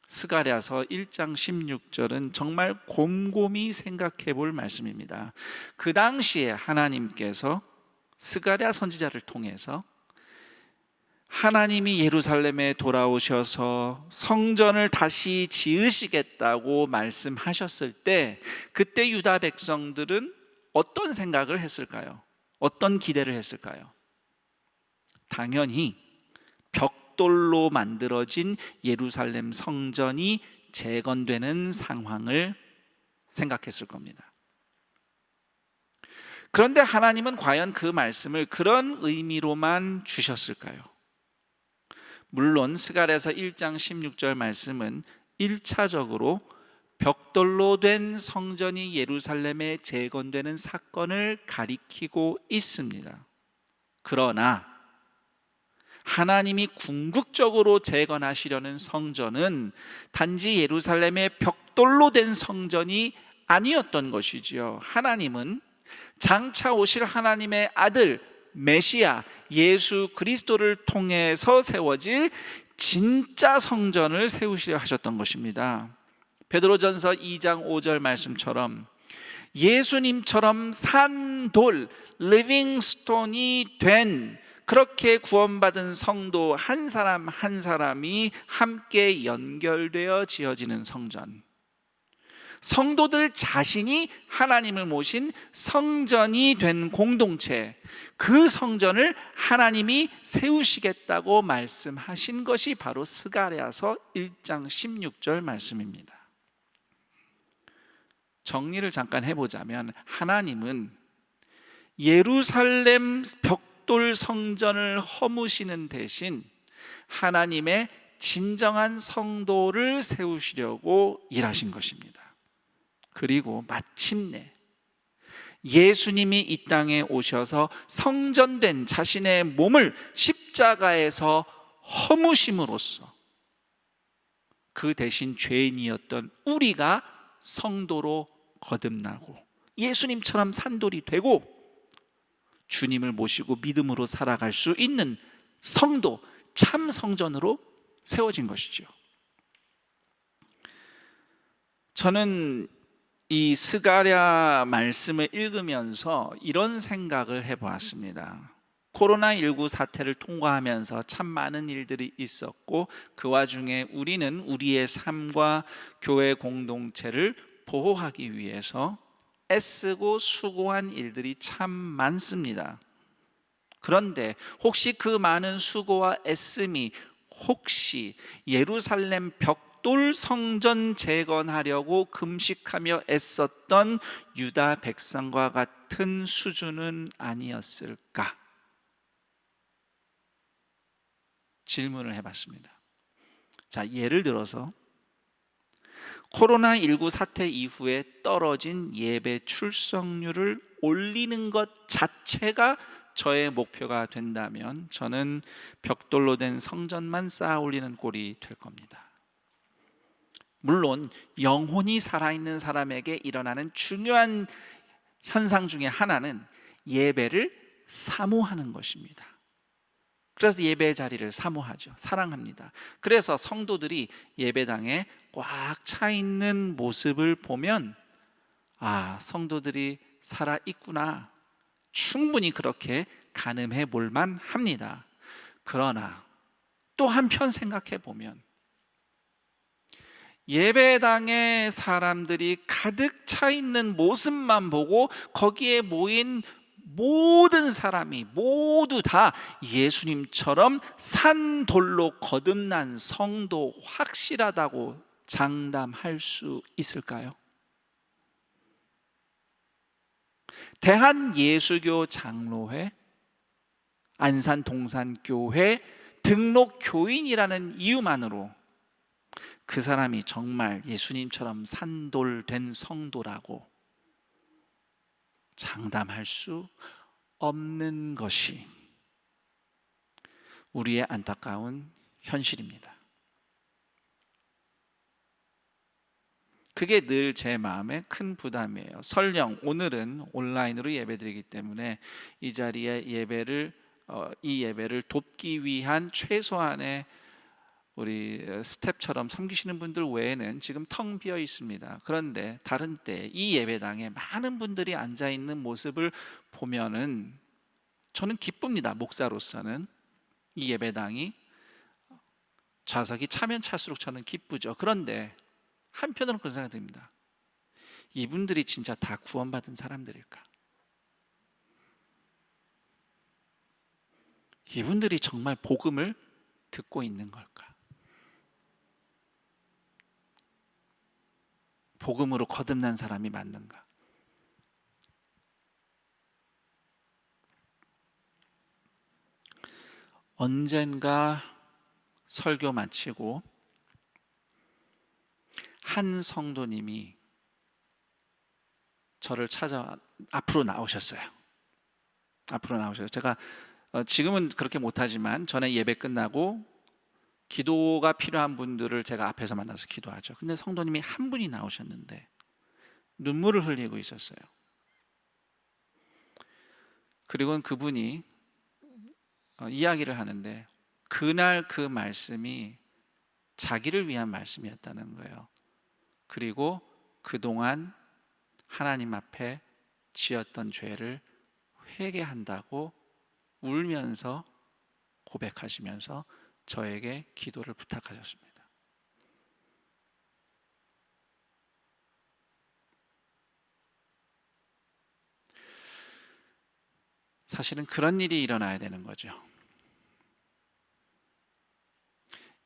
스가랴서 1장 16절은 정말 곰곰이 생각해 볼 말씀입니다. 그 당시에 하나님께서 스가랴 선지자를 통해서 하나님이 예루살렘에 돌아오셔서 성전을 다시 지으시겠다고 말씀하셨을 때 그때 유다 백성들은 어떤 생각을 했을까요? 어떤 기대를 했을까요? 당연히 벽돌로 만들어진 예루살렘 성전이 재건되는 상황을 생각했을 겁니다. 그런데 하나님은 과연 그 말씀을 그런 의미로만 주셨을까요? 물론 스가랴서 1장 16절 말씀은 1차적으로 벽돌로 된 성전이 예루살렘에 재건되는 사건을 가리키고 있습니다. 그러나 하나님이 궁극적으로 재건하시려는 성전은 단지 예루살렘의 벽돌로 된 성전이 아니었던 것이지요. 하나님은 장차 오실 하나님의 아들 메시아 예수 그리스도를 통해서 세워질 진짜 성전을 세우시려 하셨던 것입니다. 베드로전서 2장 5절 말씀처럼 예수님처럼 산돌 리빙 스톤이 된 그렇게 구원받은 성도 한 사람 한 사람이 함께 연결되어 지어지는 성전, 성도들 자신이 하나님을 모신 성전이 된 공동체, 그 성전을 하나님이 세우시겠다고 말씀하신 것이 바로 스가랴서 1장 16절 말씀입니다. 정리를 잠깐 해보자면 하나님은 예루살렘 벽돌 성전을 허무시는 대신 하나님의 진정한 성도를 세우시려고 일하신 것입니다. 그리고 마침내 예수님이 이 땅에 오셔서 성전된 자신의 몸을 십자가에서 허무심으로써 그 대신 죄인이었던 우리가 성도로 거듭나고 예수님처럼 산돌이 되고 주님을 모시고 믿음으로 살아갈 수 있는 성도, 참 성전으로 세워진 것이죠. 저는 이 스가랴 말씀을 읽으면서 이런 생각을 해보았습니다. 코로나19 사태를 통과하면서 참 많은 일들이 있었고 그 와중에 우리는 우리의 삶과 교회 공동체를 보호하기 위해서 애쓰고 수고한 일들이 참 많습니다. 그런데 혹시 그 많은 수고와 애씀이 혹시 예루살렘 벽돌 성전 재건하려고 금식하며 애썼던 유다 백성과 같은 수준은 아니었을까? 질문을 해봤습니다. 자, 예를 들어서 코로나19 사태 이후에 떨어진 예배 출석률을 올리는 것 자체가 저의 목표가 된다면 저는 벽돌로 된 성전만 쌓아 올리는 꼴이 될 겁니다. 물론 영혼이 살아있는 사람에게 일어나는 중요한 현상 중에 하나는 예배를 사모하는 것입니다. 그래서 예배의 자리를 사모하죠. 사랑합니다. 그래서 성도들이 예배당에 꽉 차 있는 모습을 보면 아, 성도들이 살아 있구나. 충분히 그렇게 가늠해 볼 만합니다. 그러나 또 한편 생각해 보면 예배당에 사람들이 가득 차 있는 모습만 보고 거기에 모인 모든 사람이 모두 다 예수님처럼 산돌로 거듭난 성도 확실하다고 장담할 수 있을까요? 대한예수교 장로회, 안산동산교회 등록 교인이라는 이유만으로 그 사람이 정말 예수님처럼 산돌된 성도라고 장담할 수 없는 것이 우리의 안타까운 현실입니다. 그게 늘 제 마음에 큰 부담이에요. 설령 오늘은 온라인으로 예배드리기 때문에 이 자리에 이 예배를 돕기 위한 최소한의 우리 스텝처럼 섬기시는 분들 외에는 지금 텅 비어 있습니다. 그런데 다른 때 이 예배당에 많은 분들이 앉아 있는 모습을 보면은 저는 기쁩니다. 목사로서는 이 예배당이 좌석이 차면 찰수록 저는 기쁘죠. 그런데 한편으로는 그런 생각이 듭니다. 이분들이 진짜 다 구원받은 사람들일까? 이분들이 정말 복음을 듣고 있는 걸까? 복음으로 거듭난 사람이 맞는가? 언젠가 설교 마치고 한 성도님이 저를 찾아 앞으로 나오셨어요. 제가 지금은 그렇게 못하지만 전에 예배 끝나고 기도가 필요한 분들을 제가 앞에서 만나서 기도하죠. 근데 성도님이 한 분이 나오셨는데 눈물을 흘리고 있었어요. 그리고 그분이 이야기를 하는데 그날 그 말씀이 자기를 위한 말씀이었다는 거예요. 그리고 그동안 하나님 앞에 지었던 죄를 회개한다고 울면서 고백하시면서 저에게 기도를 부탁하셨습니다. 사실은 그런 일이 일어나야 되는 거죠.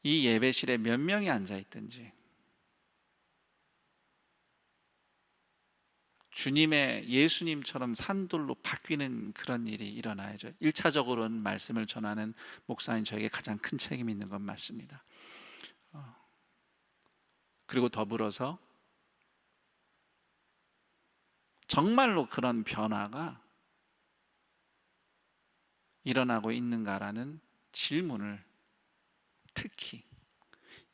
이 예배실에 몇 명이 앉아 있든지 주님의 예수님처럼 산돌로 바뀌는 그런 일이 일어나야죠. 1차적으로는 말씀을 전하는 목사인 저에게 가장 큰 책임이 있는 건 맞습니다. 그리고 더불어서 정말로 그런 변화가 일어나고 있는가라는 질문을 특히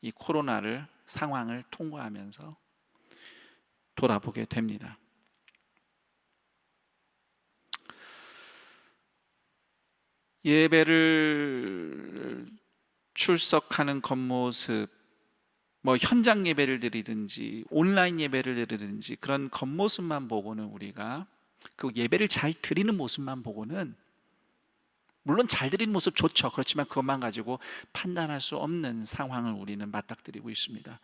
이 코로나를 상황을 통과하면서 돌아보게 됩니다. 예배를 출석하는 겉모습, 뭐 현장 예배를 드리든지 온라인 예배를 드리든지 그런 겉모습만 보고는 우리가 그 예배를 잘 드리는 모습만 보고는 물론 잘 드리는 모습 좋죠. 그렇지만 그것만 가지고 판단할 수 없는 상황을 우리는 맞닥뜨리고 있습니다.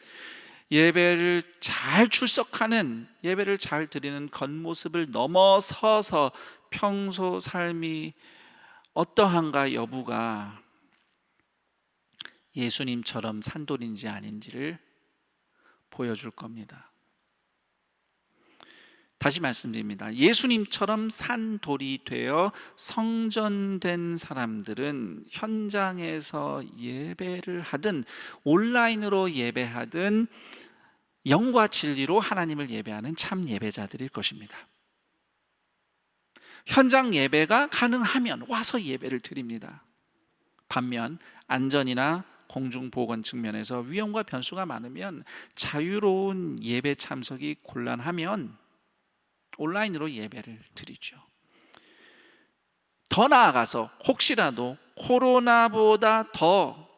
예배를 잘 출석하는, 예배를 잘 드리는 겉모습을 넘어서서 평소 삶이 어떠한가 여부가 예수님처럼 산돌인지 아닌지를 보여줄 겁니다. 다시 말씀드립니다. 예수님처럼 산돌이 되어 성전된 사람들은 현장에서 예배를 하든 온라인으로 예배하든 영과 진리로 하나님을 예배하는 참 예배자들일 것입니다. 현장 예배가 가능하면 와서 예배를 드립니다. 반면 안전이나 공중보건 측면에서 위험과 변수가 많으면 자유로운 예배 참석이 곤란하면 온라인으로 예배를 드리죠. 더 나아가서 혹시라도 코로나보다 더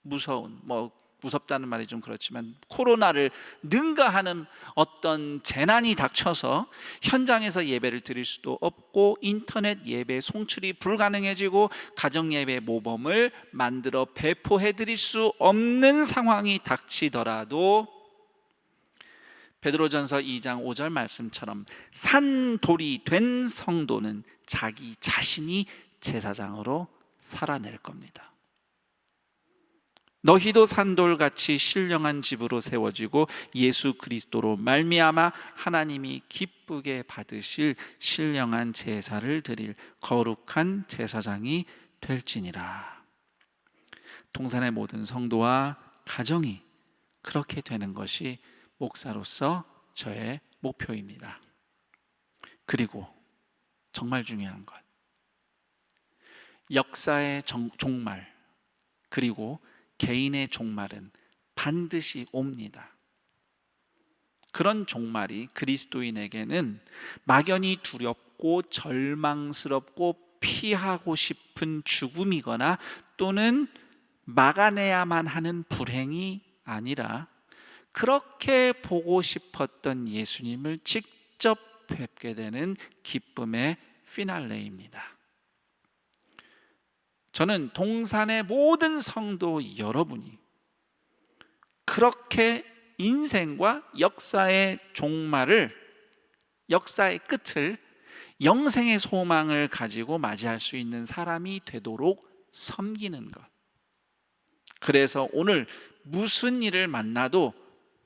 무서운, 무섭다는 말이 좀 그렇지만 코로나를 능가하는 어떤 재난이 닥쳐서 현장에서 예배를 드릴 수도 없고 인터넷 예배 송출이 불가능해지고 가정 예배 모범을 만들어 배포해 드릴 수 없는 상황이 닥치더라도 베드로전서 2장 5절 말씀처럼 산돌이 된 성도는 자기 자신이 제사장으로 살아낼 겁니다. 너희도 산돌같이 신령한 집으로 세워지고 예수 그리스도로 말미암아 하나님이 기쁘게 받으실 신령한 제사를 드릴 거룩한 제사장이 될지니라. 동산의 모든 성도와 가정이 그렇게 되는 것이 목사로서 저의 목표입니다. 그리고 정말 중요한 것, 역사의 종말 그리고 개인의 종말은 반드시 옵니다. 그런 종말이 그리스도인에게는 막연히 두렵고 절망스럽고 피하고 싶은 죽음이거나 또는 막아내야만 하는 불행이 아니라 그렇게 보고 싶었던 예수님을 직접 뵙게 되는 기쁨의 피날레입니다. 저는 동산의 모든 성도 여러분이 그렇게 인생과 역사의 종말을, 역사의 끝을 영생의 소망을 가지고 맞이할 수 있는 사람이 되도록 섬기는 것. 그래서 오늘 무슨 일을 만나도,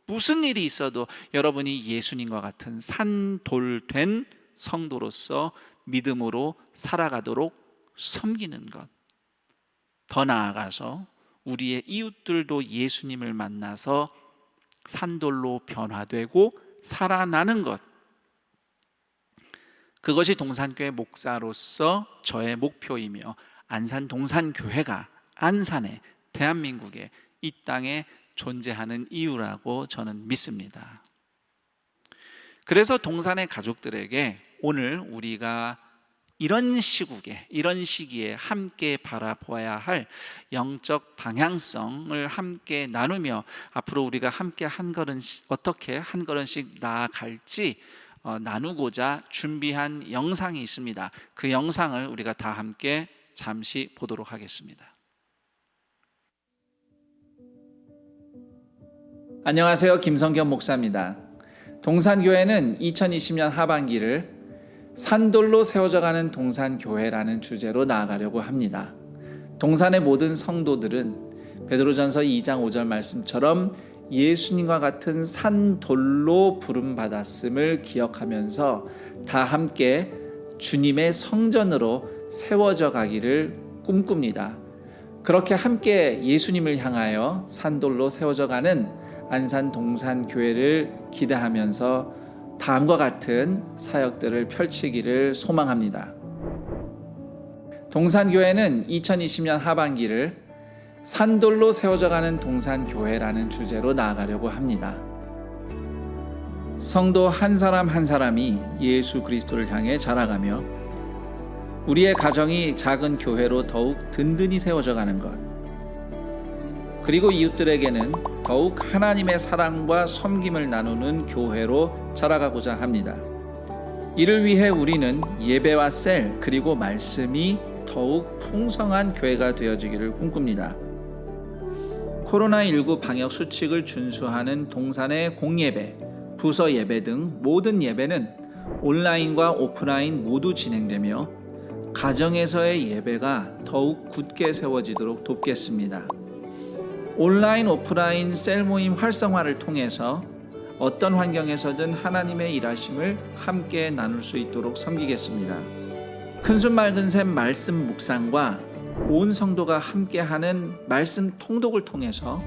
무슨 일이 있어도 여러분이 예수님과 같은 산돌된 성도로서 믿음으로 살아가도록 섬기는 것. 더 나아가서 우리의 이웃들도 예수님을 만나서 산돌로 변화되고 살아나는 것. 그것이 동산교회 목사로서 저의 목표이며 안산 동산교회가 안산에, 대한민국에, 이 땅에 존재하는 이유라고 저는 믿습니다. 그래서 동산의 가족들에게 오늘 우리가 이런 시국에, 이런 시기에 함께 바라보아야 할 영적 방향성을 함께 나누며 앞으로 우리가 함께 한 걸음씩, 어떻게 한 걸음씩 나아갈지 나누고자 준비한 영상이 있습니다. 그 영상을 우리가 다 함께 잠시 보도록 하겠습니다. 안녕하세요. 김성겸 목사입니다. 동산교회는 2020년 하반기를 산돌로 세워져가는 동산교회라는 주제로 나아가려고 합니다. 동산의 모든 성도들은 베드로전서 2장 5절 말씀처럼 예수님과 같은 산돌로 부름받았음을 기억하면서 다 함께 주님의 성전으로 세워져 가기를 꿈꿉니다. 그렇게 함께 예수님을 향하여 산돌로 세워져 가는 안산 동산교회를 기대하면서 다음과 같은 사역들을 펼치기를 소망합니다. 동산교회는 2020년 하반기를 산돌로 세워져가는 동산교회라는 주제로 나아가려고 합니다. 성도 한 사람 한 사람이 예수 그리스도를 향해 자라가며 우리의 가정이 작은 교회로 더욱 든든히 세워져가는 것, 그리고 이웃들에게는 더욱 하나님의 사랑과 섬김을 나누는 교회로 자라가고자 합니다. 이를 위해 우리는 예배와 셀 그리고 말씀이 더욱 풍성한 교회가 되어지기를 꿈꿉니다. 코로나19 방역 수칙을 준수하는 동산의 공예배, 부서 예배 등 모든 예배는 온라인과 오프라인 모두 진행되며 가정에서의 예배가 더욱 굳게 세워지도록 돕겠습니다. 온라인, 오프라인 셀 모임 활성화를 통해서 어떤 환경에서든 하나님의 일하심을 함께 나눌 수 있도록 섬기겠습니다. 큰순 맑은 샘 말씀 묵상과 온 성도가 함께하는 말씀 통독을 통해서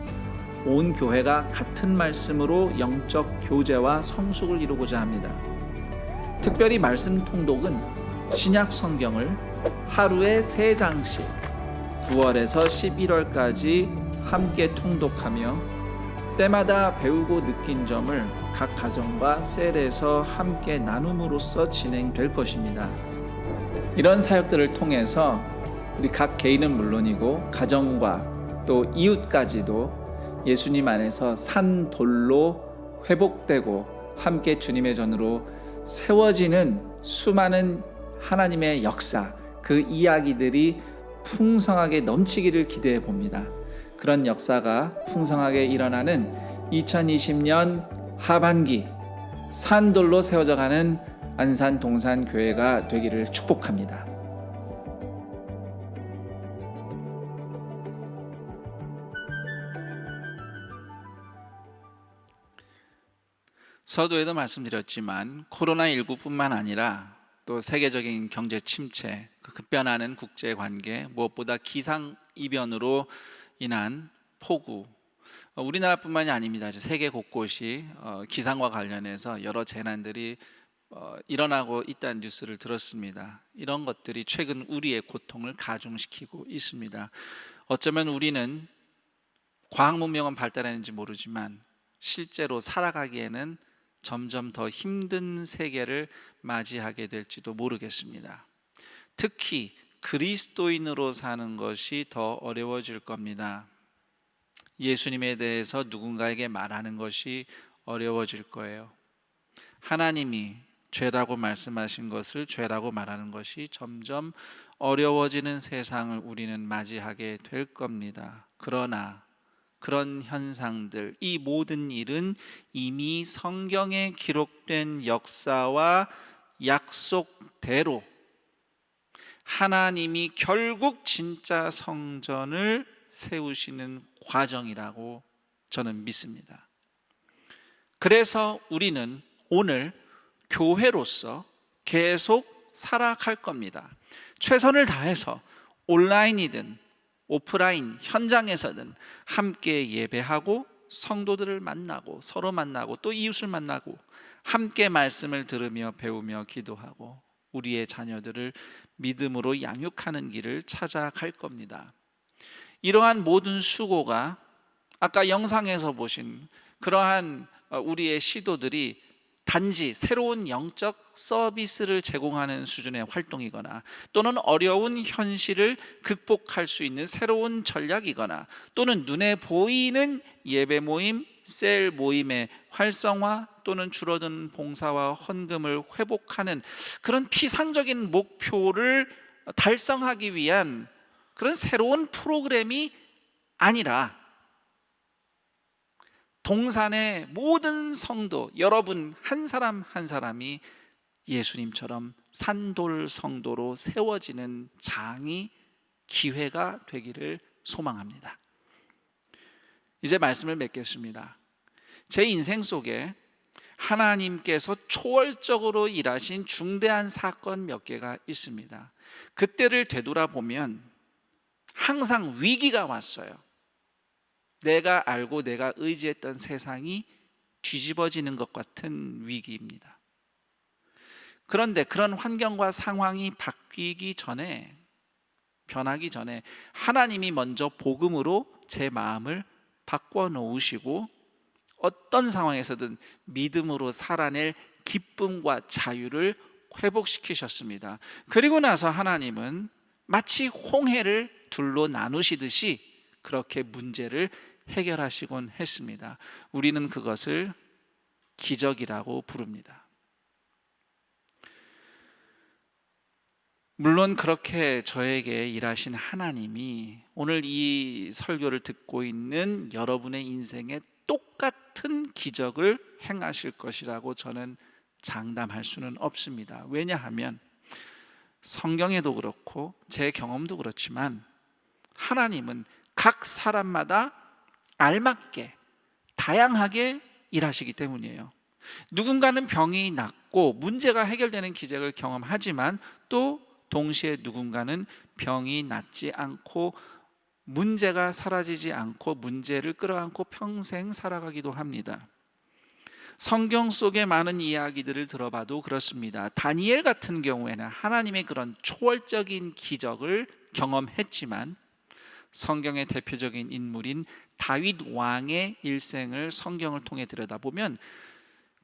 온 교회가 같은 말씀으로 영적 교제와 성숙을 이루고자 합니다. 특별히 말씀 통독은 신약 성경을 하루에 3장씩 9월에서 11월까지 함께 통독하며 때마다 배우고 느낀 점을 각 가정과 셀에서 함께 나눔으로써 진행될 것입니다. 이런 사역들을 통해서 우리 각 개인은 물론이고 가정과 또 이웃까지도 예수님 안에서 산 돌로 회복되고 함께 주님의 전으로 세워지는 수많은 하나님의 역사, 그 이야기들이 풍성하게 넘치기를 기대해 봅니다. 그런 역사가 풍성하게 일어나는 2020년 하반기 산돌로 세워져 가는 안산 동산교회가 되기를 축복합니다. 서두에도 말씀드렸지만 코로나19뿐만 아니라 또 세계적인 경제 침체, 그 급변하는 국제 관계, 무엇보다 기상이변으로 인한 폭우, 우리나라뿐만이 아닙니다. 세계 곳곳이 기상과 관련해서 여러 재난들이 일어나고 있다는 뉴스를 들었습니다. 이런 것들이 최근 우리의 고통을 가중시키고 있습니다. 어쩌면 우리는 과학 문명은 발달했는지 모르지만 실제로 살아가기에는 점점 더 힘든 세계를 맞이하게 될지도 모르겠습니다. 특히 그리스도인으로 사는 것이 더 어려워질 겁니다. 예수님에 대해서 누군가에게 말하는 것이 어려워질 거예요. 하나님이 죄라고 말씀하신 것을 죄라고 말하는 것이 점점 어려워지는 세상을 우리는 맞이하게 될 겁니다. 그러나 그런 현상들, 이 모든 일은 이미 성경에 기록된 역사와 약속대로 하나님이 결국 진짜 성전을 세우시는 과정이라고 저는 믿습니다. 그래서 우리는 오늘 교회로서 계속 살아갈 겁니다. 최선을 다해서 온라인이든 오프라인 현장에서든 함께 예배하고 성도들을 만나고 서로 만나고 또 이웃을 만나고 함께 말씀을 들으며 배우며 기도하고 우리의 자녀들을 믿음으로 양육하는 길을 찾아갈 겁니다. 이러한 모든 수고가 아까 영상에서 보신 그러한 우리의 시도들이 단지 새로운 영적 서비스를 제공하는 수준의 활동이거나 또는 어려운 현실을 극복할 수 있는 새로운 전략이거나 또는 눈에 보이는 예배 모임, 셀 모임의 활성화 또는 줄어든 봉사와 헌금을 회복하는 그런 피상적인 목표를 달성하기 위한 그런 새로운 프로그램이 아니라 동산의 모든 성도, 여러분 한 사람 한 사람이 예수님처럼 산돌 성도로 세워지는 장이 기회가 되기를 소망합니다. 이제 말씀을 맺겠습니다. 제 인생 속에 하나님께서 초월적으로 일하신 중대한 사건 몇 개가 있습니다. 그때를 되돌아보면 항상 위기가 왔어요. 내가 알고 내가 의지했던 세상이 뒤집어지는 것 같은 위기입니다. 그런데 그런 환경과 상황이 바뀌기 전에, 변하기 전에 하나님이 먼저 복음으로 제 마음을 바꿔놓으시고 어떤 상황에서든 믿음으로 살아낼 기쁨과 자유를 회복시키셨습니다. 그리고 나서 하나님은 마치 홍해를 둘로 나누시듯이 그렇게 문제를 해결하시곤 했습니다. 우리는 그것을 기적이라고 부릅니다. 물론 그렇게 저에게 일하신 하나님이 오늘 이 설교를 듣고 있는 여러분의 인생에 똑같은 기적을 행하실 것이라고 저는 장담할 수는 없습니다. 왜냐하면 성경에도 그렇고 제 경험도 그렇지만 하나님은 각 사람마다 알맞게 다양하게 일하시기 때문이에요. 누군가는 병이 낫고 문제가 해결되는 기적을 경험하지만 또 동시에 누군가는 병이 낫지 않고 문제가 사라지지 않고 문제를 끌어안고 평생 살아가기도 합니다. 성경 속의 많은 이야기들을 들어봐도 그렇습니다. 다니엘 같은 경우에는 하나님의 그런 초월적인 기적을 경험했지만 성경의 대표적인 인물인 다윗 왕의 일생을 성경을 통해 들여다보면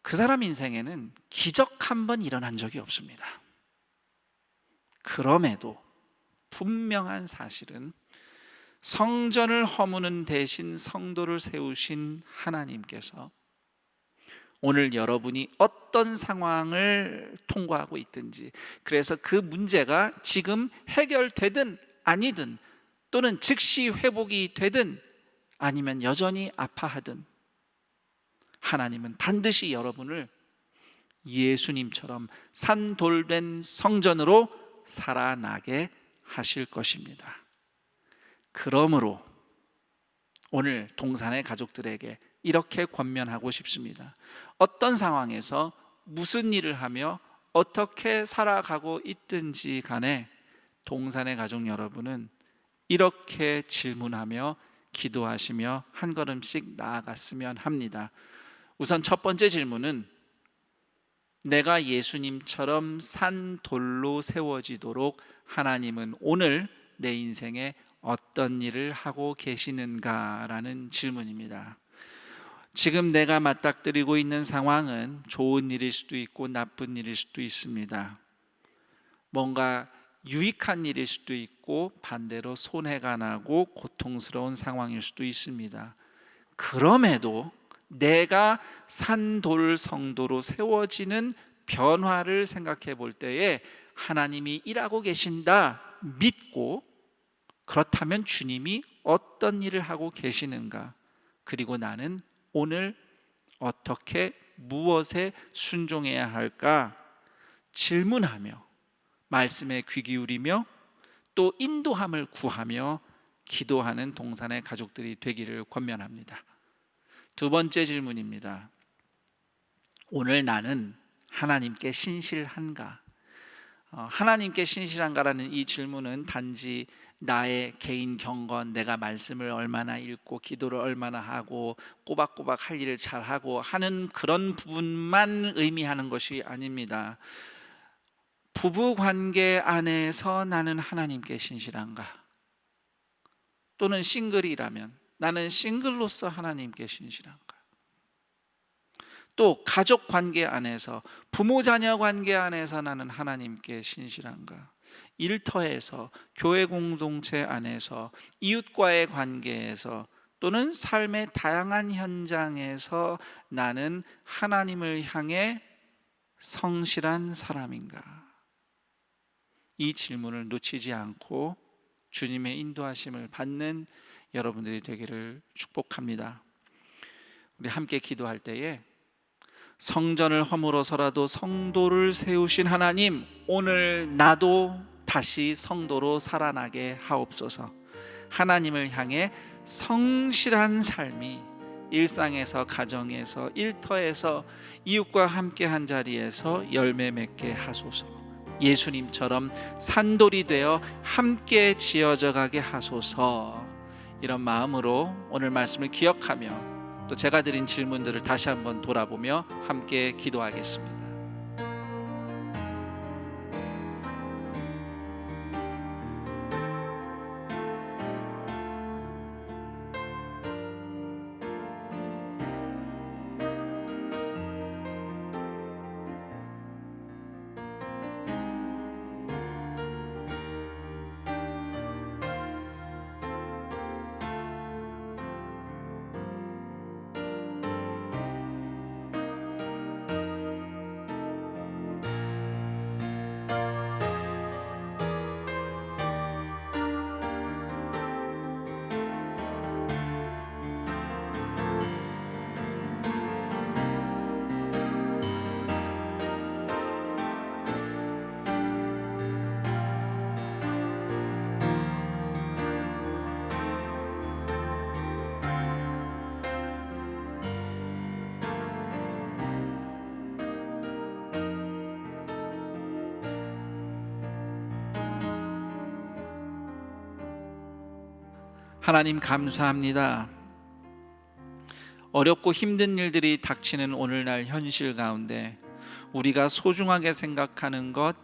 그 사람 인생에는 기적 한 번 일어난 적이 없습니다. 그럼에도 분명한 사실은 성전을 허무는 대신 성도를 세우신 하나님께서 오늘 여러분이 어떤 상황을 통과하고 있든지, 그래서 그 문제가 지금 해결되든 아니든, 또는 즉시 회복이 되든 아니면 여전히 아파하든, 하나님은 반드시 여러분을 예수님처럼 산돌된 성전으로 살아나게 하실 것입니다. 그러므로 오늘 동산의 가족들에게 이렇게 권면하고 싶습니다. 어떤 상황에서 무슨 일을 하며 어떻게 살아가고 있든지 간에 동산의 가족 여러분은 이렇게 질문하며 기도하시며 한 걸음씩 나아갔으면 합니다. 우선 첫 번째 질문은 내가 예수님처럼 산 돌로 세워지도록 하나님은 오늘 내 인생에 어떤 일을 하고 계시는가라는 질문입니다. 지금 내가 맞닥뜨리고 있는 상황은 좋은 일일 수도 있고 나쁜 일일 수도 있습니다. 뭔가 유익한 일일 수도 있고 반대로 손해가 나고 고통스러운 상황일 수도 있습니다. 그럼에도 내가 산돌 성도로 세워지는 변화를 생각해 볼 때에 하나님이 일하고 계신다 믿고, 그렇다면 주님이 어떤 일을 하고 계시는가, 그리고 나는 오늘 어떻게 무엇에 순종해야 할까 질문하며 말씀에 귀 기울이며 또 인도함을 구하며 기도하는 동산의 가족들이 되기를 권면합니다. 두 번째 질문입니다. 오늘 나는 하나님께 신실한가? 하나님께 신실한가라는 이 질문은 단지 나의 개인 경건, 내가 말씀을 얼마나 읽고 기도를 얼마나 하고 꼬박꼬박 할 일을 잘하고 하는 그런 부분만 의미하는 것이 아닙니다. 부부 관계 안에서 나는 하나님께 신실한가? 또는 싱글이라면 나는 싱글로서 하나님께 신실한가? 또 가족 관계 안에서, 부모 자녀 관계 안에서 나는 하나님께 신실한가? 일터에서, 교회 공동체 안에서, 이웃과의 관계에서, 또는 삶의 다양한 현장에서 나는 하나님을 향해 성실한 사람인가? 이 질문을 놓치지 않고 주님의 인도하심을 받는 여러분들이 되기를 축복합니다. 우리 함께 기도할 때에 성전을 허물어서라도 성도를 세우신 하나님, 오늘 나도 다시 성도로 살아나게 하옵소서. 하나님을 향해 성실한 삶이 일상에서, 가정에서, 일터에서, 이웃과 함께한 자리에서 열매 맺게 하소서. 예수님처럼 산돌이 되어 함께 지어져 가게 하소서. 이런 마음으로 오늘 말씀을 기억하며 또 제가 드린 질문들을 다시 한번 돌아보며 함께 기도하겠습니다. 하나님 감사합니다. 어렵고 힘든 일들이 닥치는 오늘날 현실 가운데 우리가 소중하게 생각하는 것,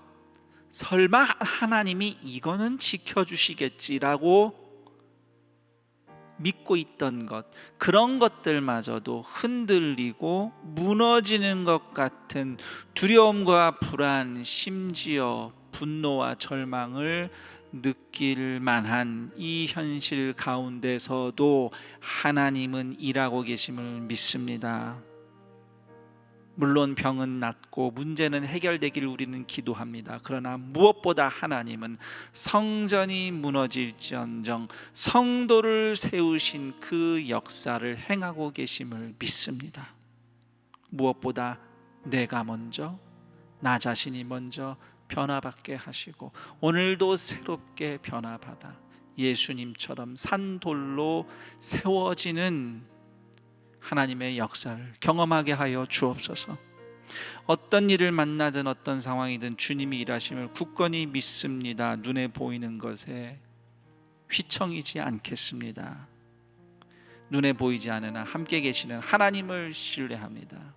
설마 하나님이 이거는 지켜주시겠지라고 믿고 있던 것, 그런 것들마저도 흔들리고 무너지는 것 같은 두려움과 불안, 심지어 분노와 절망을 느낄 만한 이 현실 가운데서도 하나님은 일하고 계심을 믿습니다. 물론 병은 낫고 문제는 해결되길 우리는 기도합니다. 그러나 무엇보다 하나님은 성전이 무너질지언정 성도를 세우신 그 역사를 행하고 계심을 믿습니다. 무엇보다 내가 먼저, 나 자신이 먼저 변화받게 하시고 오늘도 새롭게 변화받아 예수님처럼 산돌로 세워지는 하나님의 역사를 경험하게 하여 주옵소서. 어떤 일을 만나든 어떤 상황이든 주님이 일하심을 굳건히 믿습니다. 눈에 보이는 것에 휘청이지 않겠습니다. 눈에 보이지 않으나 함께 계시는 하나님을 신뢰합니다.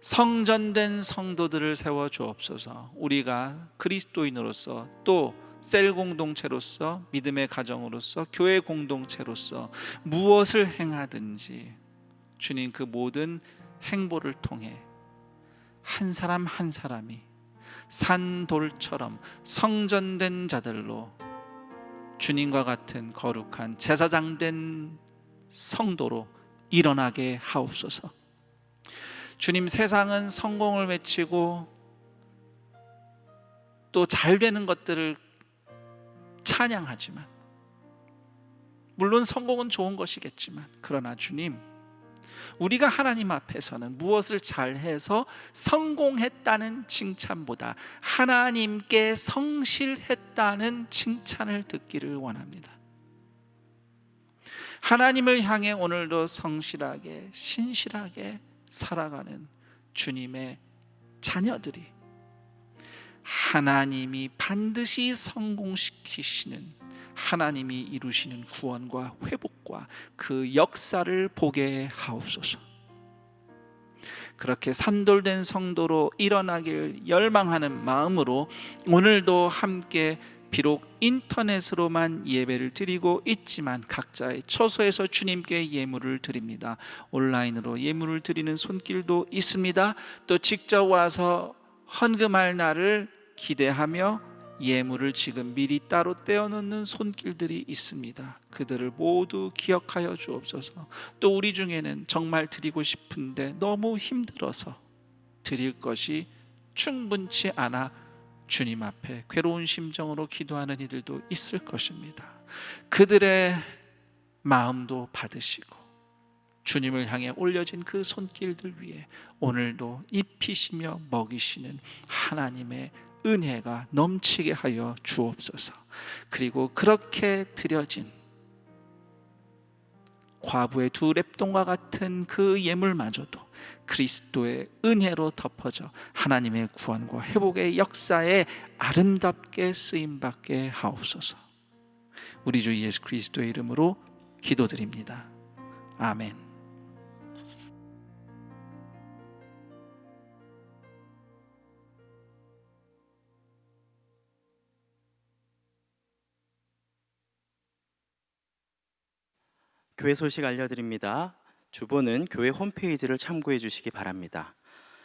성전된 성도들을 세워 주옵소서. 우리가 그리스도인으로서 또 셀 공동체로서 믿음의 가정으로서 교회 공동체로서 무엇을 행하든지 주님 그 모든 행보를 통해 한 사람 한 사람이 산돌처럼 성전된 자들로 주님과 같은 거룩한 제사장된 성도로 일어나게 하옵소서. 주님, 세상은 성공을 외치고 또 잘 되는 것들을 찬양하지만, 물론 성공은 좋은 것이겠지만, 그러나 주님, 우리가 하나님 앞에서는 무엇을 잘해서 성공했다는 칭찬보다 하나님께 성실했다는 칭찬을 듣기를 원합니다. 하나님을 향해 오늘도 성실하게 신실하게 살아가는 주님의 자녀들이 하나님이 반드시 성공시키시는, 하나님이 이루시는 구원과 회복과 그 역사를 보게 하옵소서. 그렇게 산돌된 성도로 일어나길 열망하는 마음으로 오늘도 함께 비록 인터넷으로만 예배를 드리고 있지만 각자의 처소에서 주님께 예물을 드립니다. 온라인으로 예물을 드리는 손길도 있습니다. 또 직접 와서 헌금할 날을 기대하며 예물을 지금 미리 따로 떼어놓는 손길들이 있습니다. 그들을 모두 기억하여 주옵소서. 또 우리 중에는 정말 드리고 싶은데 너무 힘들어서 드릴 것이 충분치 않아 주님 앞에 괴로운 심정으로 기도하는 이들도 있을 것입니다. 그들의 마음도 받으시고 주님을 향해 올려진 그 손길들 위에 오늘도 입히시며 먹이시는 하나님의 은혜가 넘치게 하여 주옵소서. 그리고 그렇게 드려진 과부의 두 랩돈과 같은 그 예물마저도 그리스도의 은혜로 덮어져 하나님의 구원과 회복의 역사에 아름답게 쓰임받게 하옵소서. 우리 주 예수 그리스도의 이름으로 기도드립니다. 아멘. 교회 소식 알려드립니다. 주보는 교회 홈페이지를 참고해 주시기 바랍니다.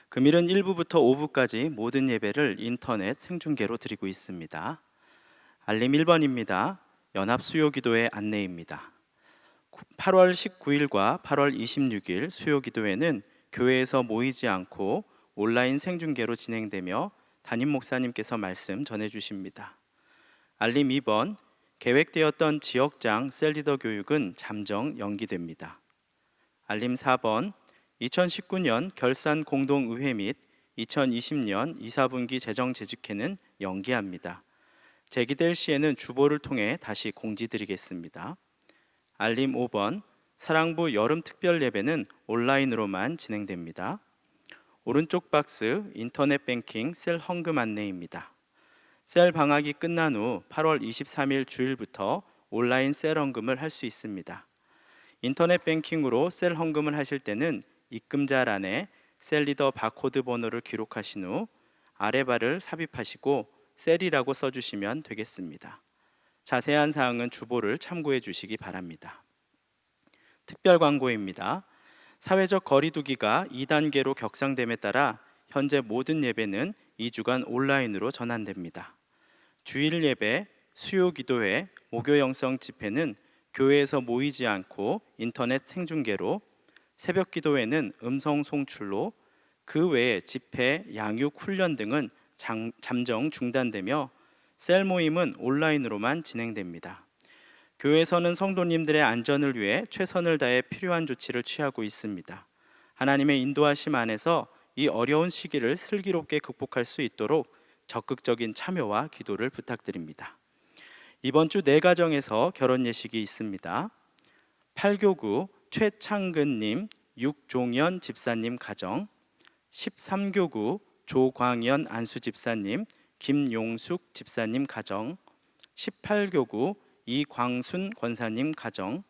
금일은 1부부터 5부까지 모든 예배를 인터넷 생중계로 드리고 있습니다. 알림 1번입니다. 연합수요기도회 안내입니다. 8월 19일과 8월 26일 수요기도회는 교회에서 모이지 않고 온라인 생중계로 진행되며 담임 목사님께서 말씀 전해주십니다. 알림 2번, 계획되었던 지역장 셀리더 교육은 잠정 연기됩니다. 알림 4번, 2019년 결산 공동의회 및 2020년 2, 4분기 재정 재직회는 연기합니다. 제기될 시에는 주보를 통해 다시 공지드리겠습니다. 알림 5번, 사랑부 여름 특별 예배는 온라인으로만 진행됩니다. 오른쪽 박스 인터넷 뱅킹 셀 헌금 안내입니다. 셀 방학이 끝난 후 8월 23일 주일부터 온라인 셀 헌금을 할 수 있습니다. 인터넷 뱅킹으로 셀 헌금을 하실 때는 입금자란에 셀리더 바코드 번호를 기록하신 후 아래 바를 삽입하시고 셀이라고 써주시면 되겠습니다. 자세한 사항은 주보를 참고해 주시기 바랍니다. 특별 광고입니다. 사회적 거리 두기가 2단계로 격상됨에 따라 현재 모든 예배는 2주간 온라인으로 전환됩니다. 주일 예배, 수요 기도회, 목요 영성 집회는 교회에서 모이지 않고 인터넷 생중계로, 새벽 기도회는 음성 송출로, 그 외에 집회, 양육, 훈련 등은 잠정 중단되며 셀 모임은 온라인으로만 진행됩니다. 교회에서는 성도님들의 안전을 위해 최선을 다해 필요한 조치를 취하고 있습니다. 하나님의 인도하심 안에서 이 어려운 시기를 슬기롭게 극복할 수 있도록 적극적인 참여와 기도를 부탁드립니다. 이번 주 4가정에서 결혼 예식이 있습니다. 8교구 최창근님, 육종현 집사님 가정, 13교구 조광연 안수집사님, 김용숙 집사님 가정, 18교구 이광순 권사님 가정,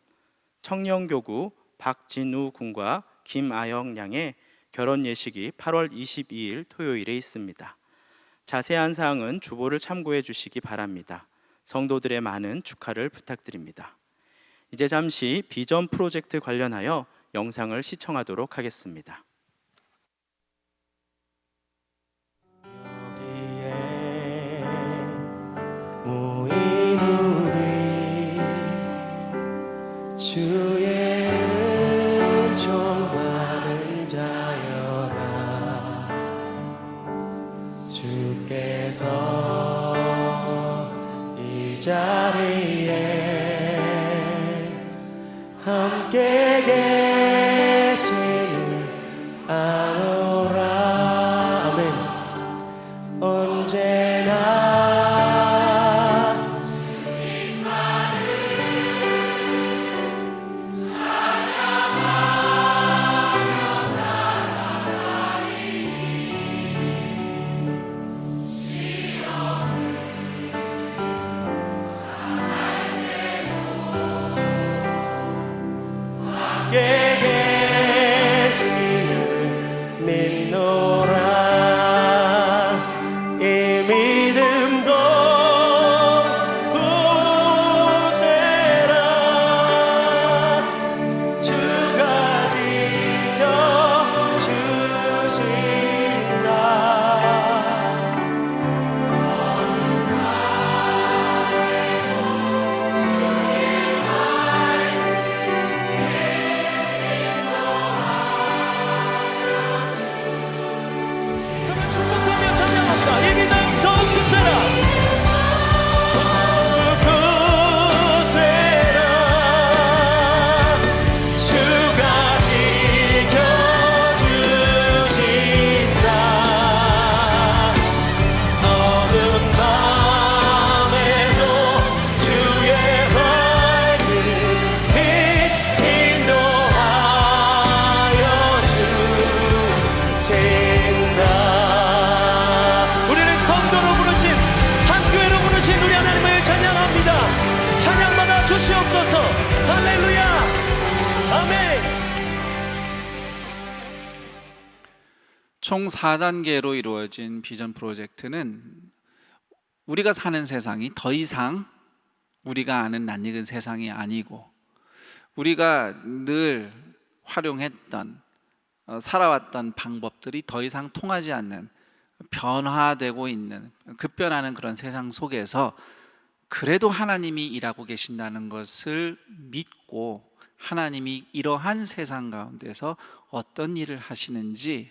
청년교구 박진우 군과 김아영 양의 결혼 예식이 8월 22일 토요일에 있습니다. 자세한 사항은 주보를 참고해 주시기 바랍니다. 성도들의 많은 축하를 부탁드립니다. 이제 잠시 비전 프로젝트 관련하여 영상을 시청하도록 하겠습니다. 주의 은총 받은 자여라. 주께서 이 자리에 함께 계심을 아노라. 아멘. 언제나 계심을 믿노라. 이 믿음도 굳세라. 주가 지켜주신다. 축복하며 찬양합니다. 이 믿음 더욱 굳세라. 굳세라. 주가 지켜주신다. 어두운 밤에도 주의 밝은 빛 인도하여 주신다. 우리를 성도로 부르신, 한 교회로 부르신 우리 하나님을 찬양합니다. 찬양받아 주시옵소서. 할렐루야. 아멘. 총 4단계로 이루어진 비전 프로젝트는 우리가 사는 세상이 더 이상 우리가 아는 낯익은 세상이 아니고, 우리가 늘 활용했던 살아왔던 방법들이 더 이상 통하지 않는, 변화되고 있는, 급변하는 그런 세상 속에서 그래도 하나님이 일하고 계신다는 것을 믿고 하나님이 이러한 세상 가운데서 어떤 일을 하시는지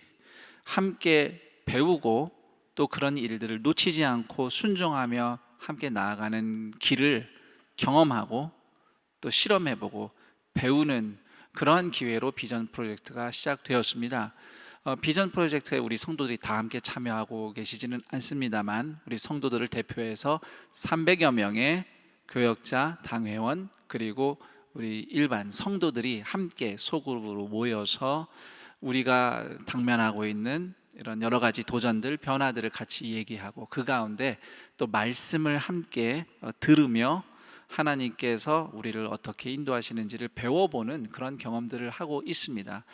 함께 배우고, 또 그런 일들을 놓치지 않고 순종하며 함께 나아가는 길을 경험하고 또 실험해보고 배우는 그러한 기회로 비전 프로젝트가 시작되었습니다. 비전 프로젝트에 우리 성도들이 다 함께 참여하고 계시지는 않습니다만, 우리 성도들을 대표해서 300여 명의 교역자, 당회원, 그리고 우리 일반 성도들이 함께 소그룹으로 모여서 우리가 당면하고 있는 이런 여러 가지 도전들, 변화들을 같이 얘기하고, 그 가운데 또 말씀을 함께 들으며 하나님께서 우리를 어떻게 인도하시는지를 배워보는 그런 경험들을 하고 있습니다.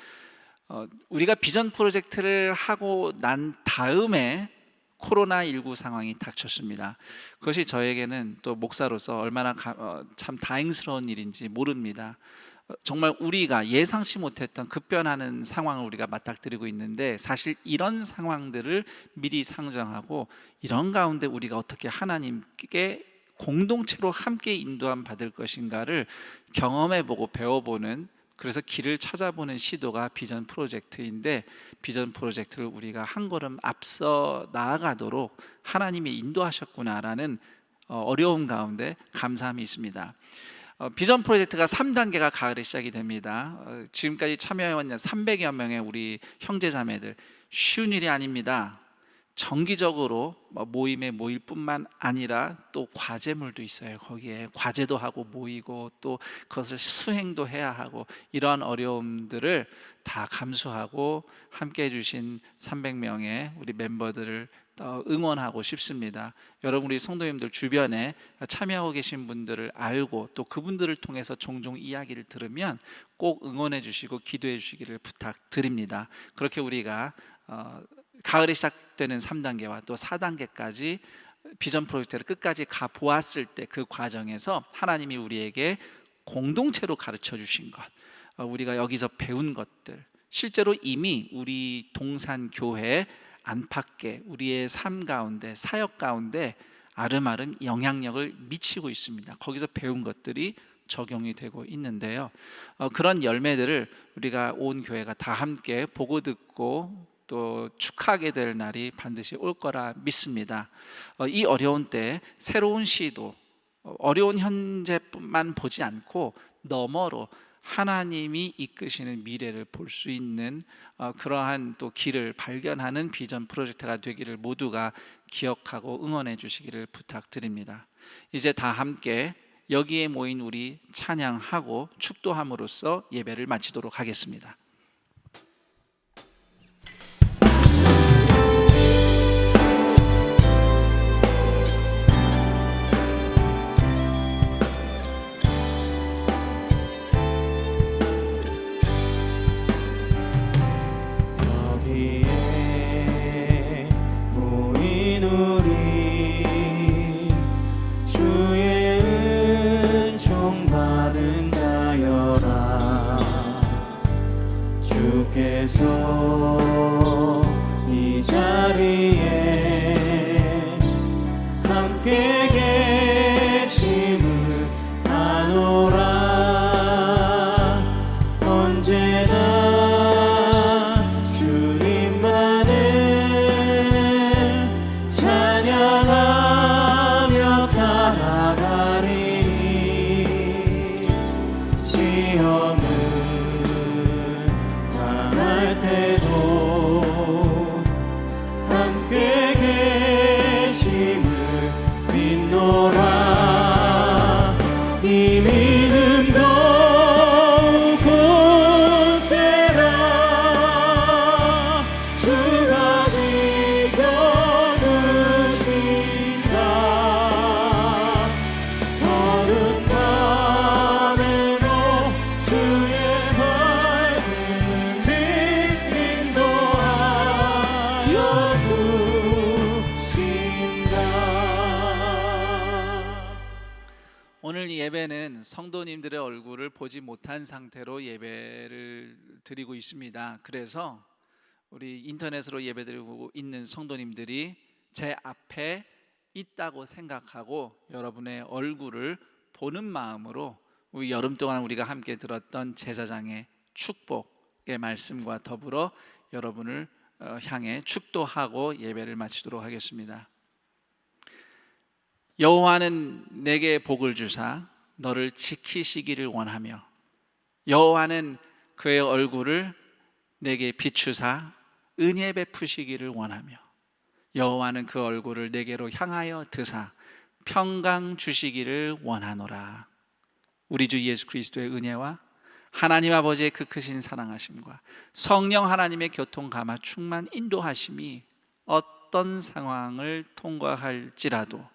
우리가 비전 프로젝트를 하고 난 다음에 코로나19 상황이 닥쳤습니다. 그것이 저에게는 또 목사로서 얼마나 참 다행스러운 일인지 모릅니다. 정말 우리가 예상치 못했던 급변하는 상황을 우리가 맞닥뜨리고 있는데, 사실 이런 상황들을 미리 상정하고 이런 가운데 우리가 어떻게 하나님께 공동체로 함께 인도함 받을 것인가를 경험해보고 배워보는, 그래서 길을 찾아보는 시도가 비전 프로젝트인데, 비전 프로젝트를 우리가 한 걸음 앞서 나아가도록 하나님이 인도하셨구나라는 어려움 가운데 감사함이 있습니다. 비전 프로젝트가 3단계가 가을에 시작이 됩니다. 지금까지 참여해왔는 300여 명의 우리 형제자매들, 쉬운 일이 아닙니다. 정기적으로 모임에 모일 뿐만 아니라 또 과제물도 있어요. 거기에 과제도 하고 모이고 또 그것을 수행도 해야 하고, 이러한 어려움들을 다 감수하고 함께 해주신 300명의 우리 멤버들을 응원하고 싶습니다. 여러분, 우리 성도님들 주변에 참여하고 계신 분들을 알고 또 그분들을 통해서 종종 이야기를 들으면 꼭 응원해 주시고 기도해 주시기를 부탁드립니다. 그렇게 우리가 가을에 시작되는 3단계와 또 4단계까지 비전 프로젝트를 끝까지 가보았을 때, 그 과정에서 하나님이 우리에게 공동체로 가르쳐 주신 것, 우리가 여기서 배운 것들, 실제로 이미 우리 동산교회 안팎에 우리의 삶 가운데, 사역 가운데 아름아름 영향력을 미치고 있습니다. 거기서 배운 것들이 적용이 되고 있는데요, 그런 열매들을 우리가 온 교회가 다 함께 보고 듣고 또 축하하게 될 날이 반드시 올 거라 믿습니다. 이 어려운 때 새로운 시도, 어려운 현재뿐만 보지 않고 너머로 하나님이 이끄시는 미래를 볼 수 있는 그러한 또 길을 발견하는 비전 프로젝트가 되기를 모두가 기억하고 응원해 주시기를 부탁드립니다. 이제 다 함께 여기에 모인 우리 찬양하고 축도함으로써 예배를 마치도록 하겠습니다. 이 자리에 함께 계심을 아노라. 언제나 주님만을 찬양하며 살아가리니 시험을 당할 때도 함께 계심을 믿노라. 이 믿음 더욱 굳세라. 주가 지켜주신다. 어두운 밤에도 주의 밝은 빛 인도하여 주신다. 오늘 이 예배는 성도님들의 얼굴을 보지 못한 상태로 예배를 드리고 있습니다. 그래서 우리 인터넷으로 예배드리고 있는 성도님들이 제 앞에 있다고 생각하고 여러분의 얼굴을 보는 마음으로 우리 여름 동안 우리가 함께 들었던 제사장의 축복의 말씀과 더불어 여러분을 향해 축도하고 예배를 마치도록 하겠습니다. 여호와는 내게 복을 주사 너를 지키시기를 원하며, 여호와는 그의 얼굴을 내게 비추사 은혜 베푸시기를 원하며, 여호와는 그 얼굴을 내게로 향하여 드사 평강 주시기를 원하노라. 우리 주 예수 그리스도의 은혜와 하나님 아버지의 그 크신 사랑하심과 성령 하나님의 교통 감화 충만 인도하심이 어떤 상황을 통과할지라도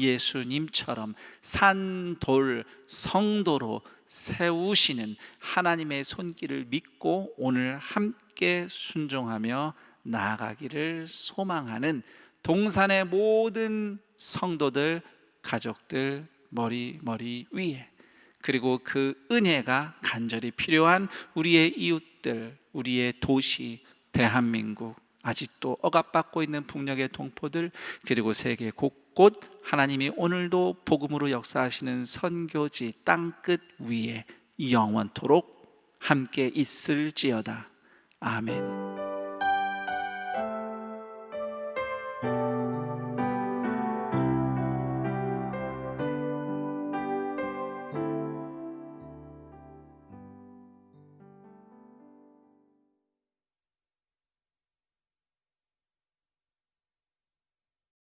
예수님처럼 산돌 성도로 세우시는 하나님의 손길을 믿고 오늘 함께 순종하며 나아가기를 소망하는 동산의 모든 성도들, 가족들 머리 위에, 그리고 그 은혜가 간절히 필요한 우리의 이웃들, 우리의 도시 대한민국, 아직도 억압받고 있는 북녘의 동포들, 그리고 세계 곳곳 하나님이 오늘도 복음으로 역사하시는 선교지 땅끝 위에 영원토록 함께 있을지어다. 아멘.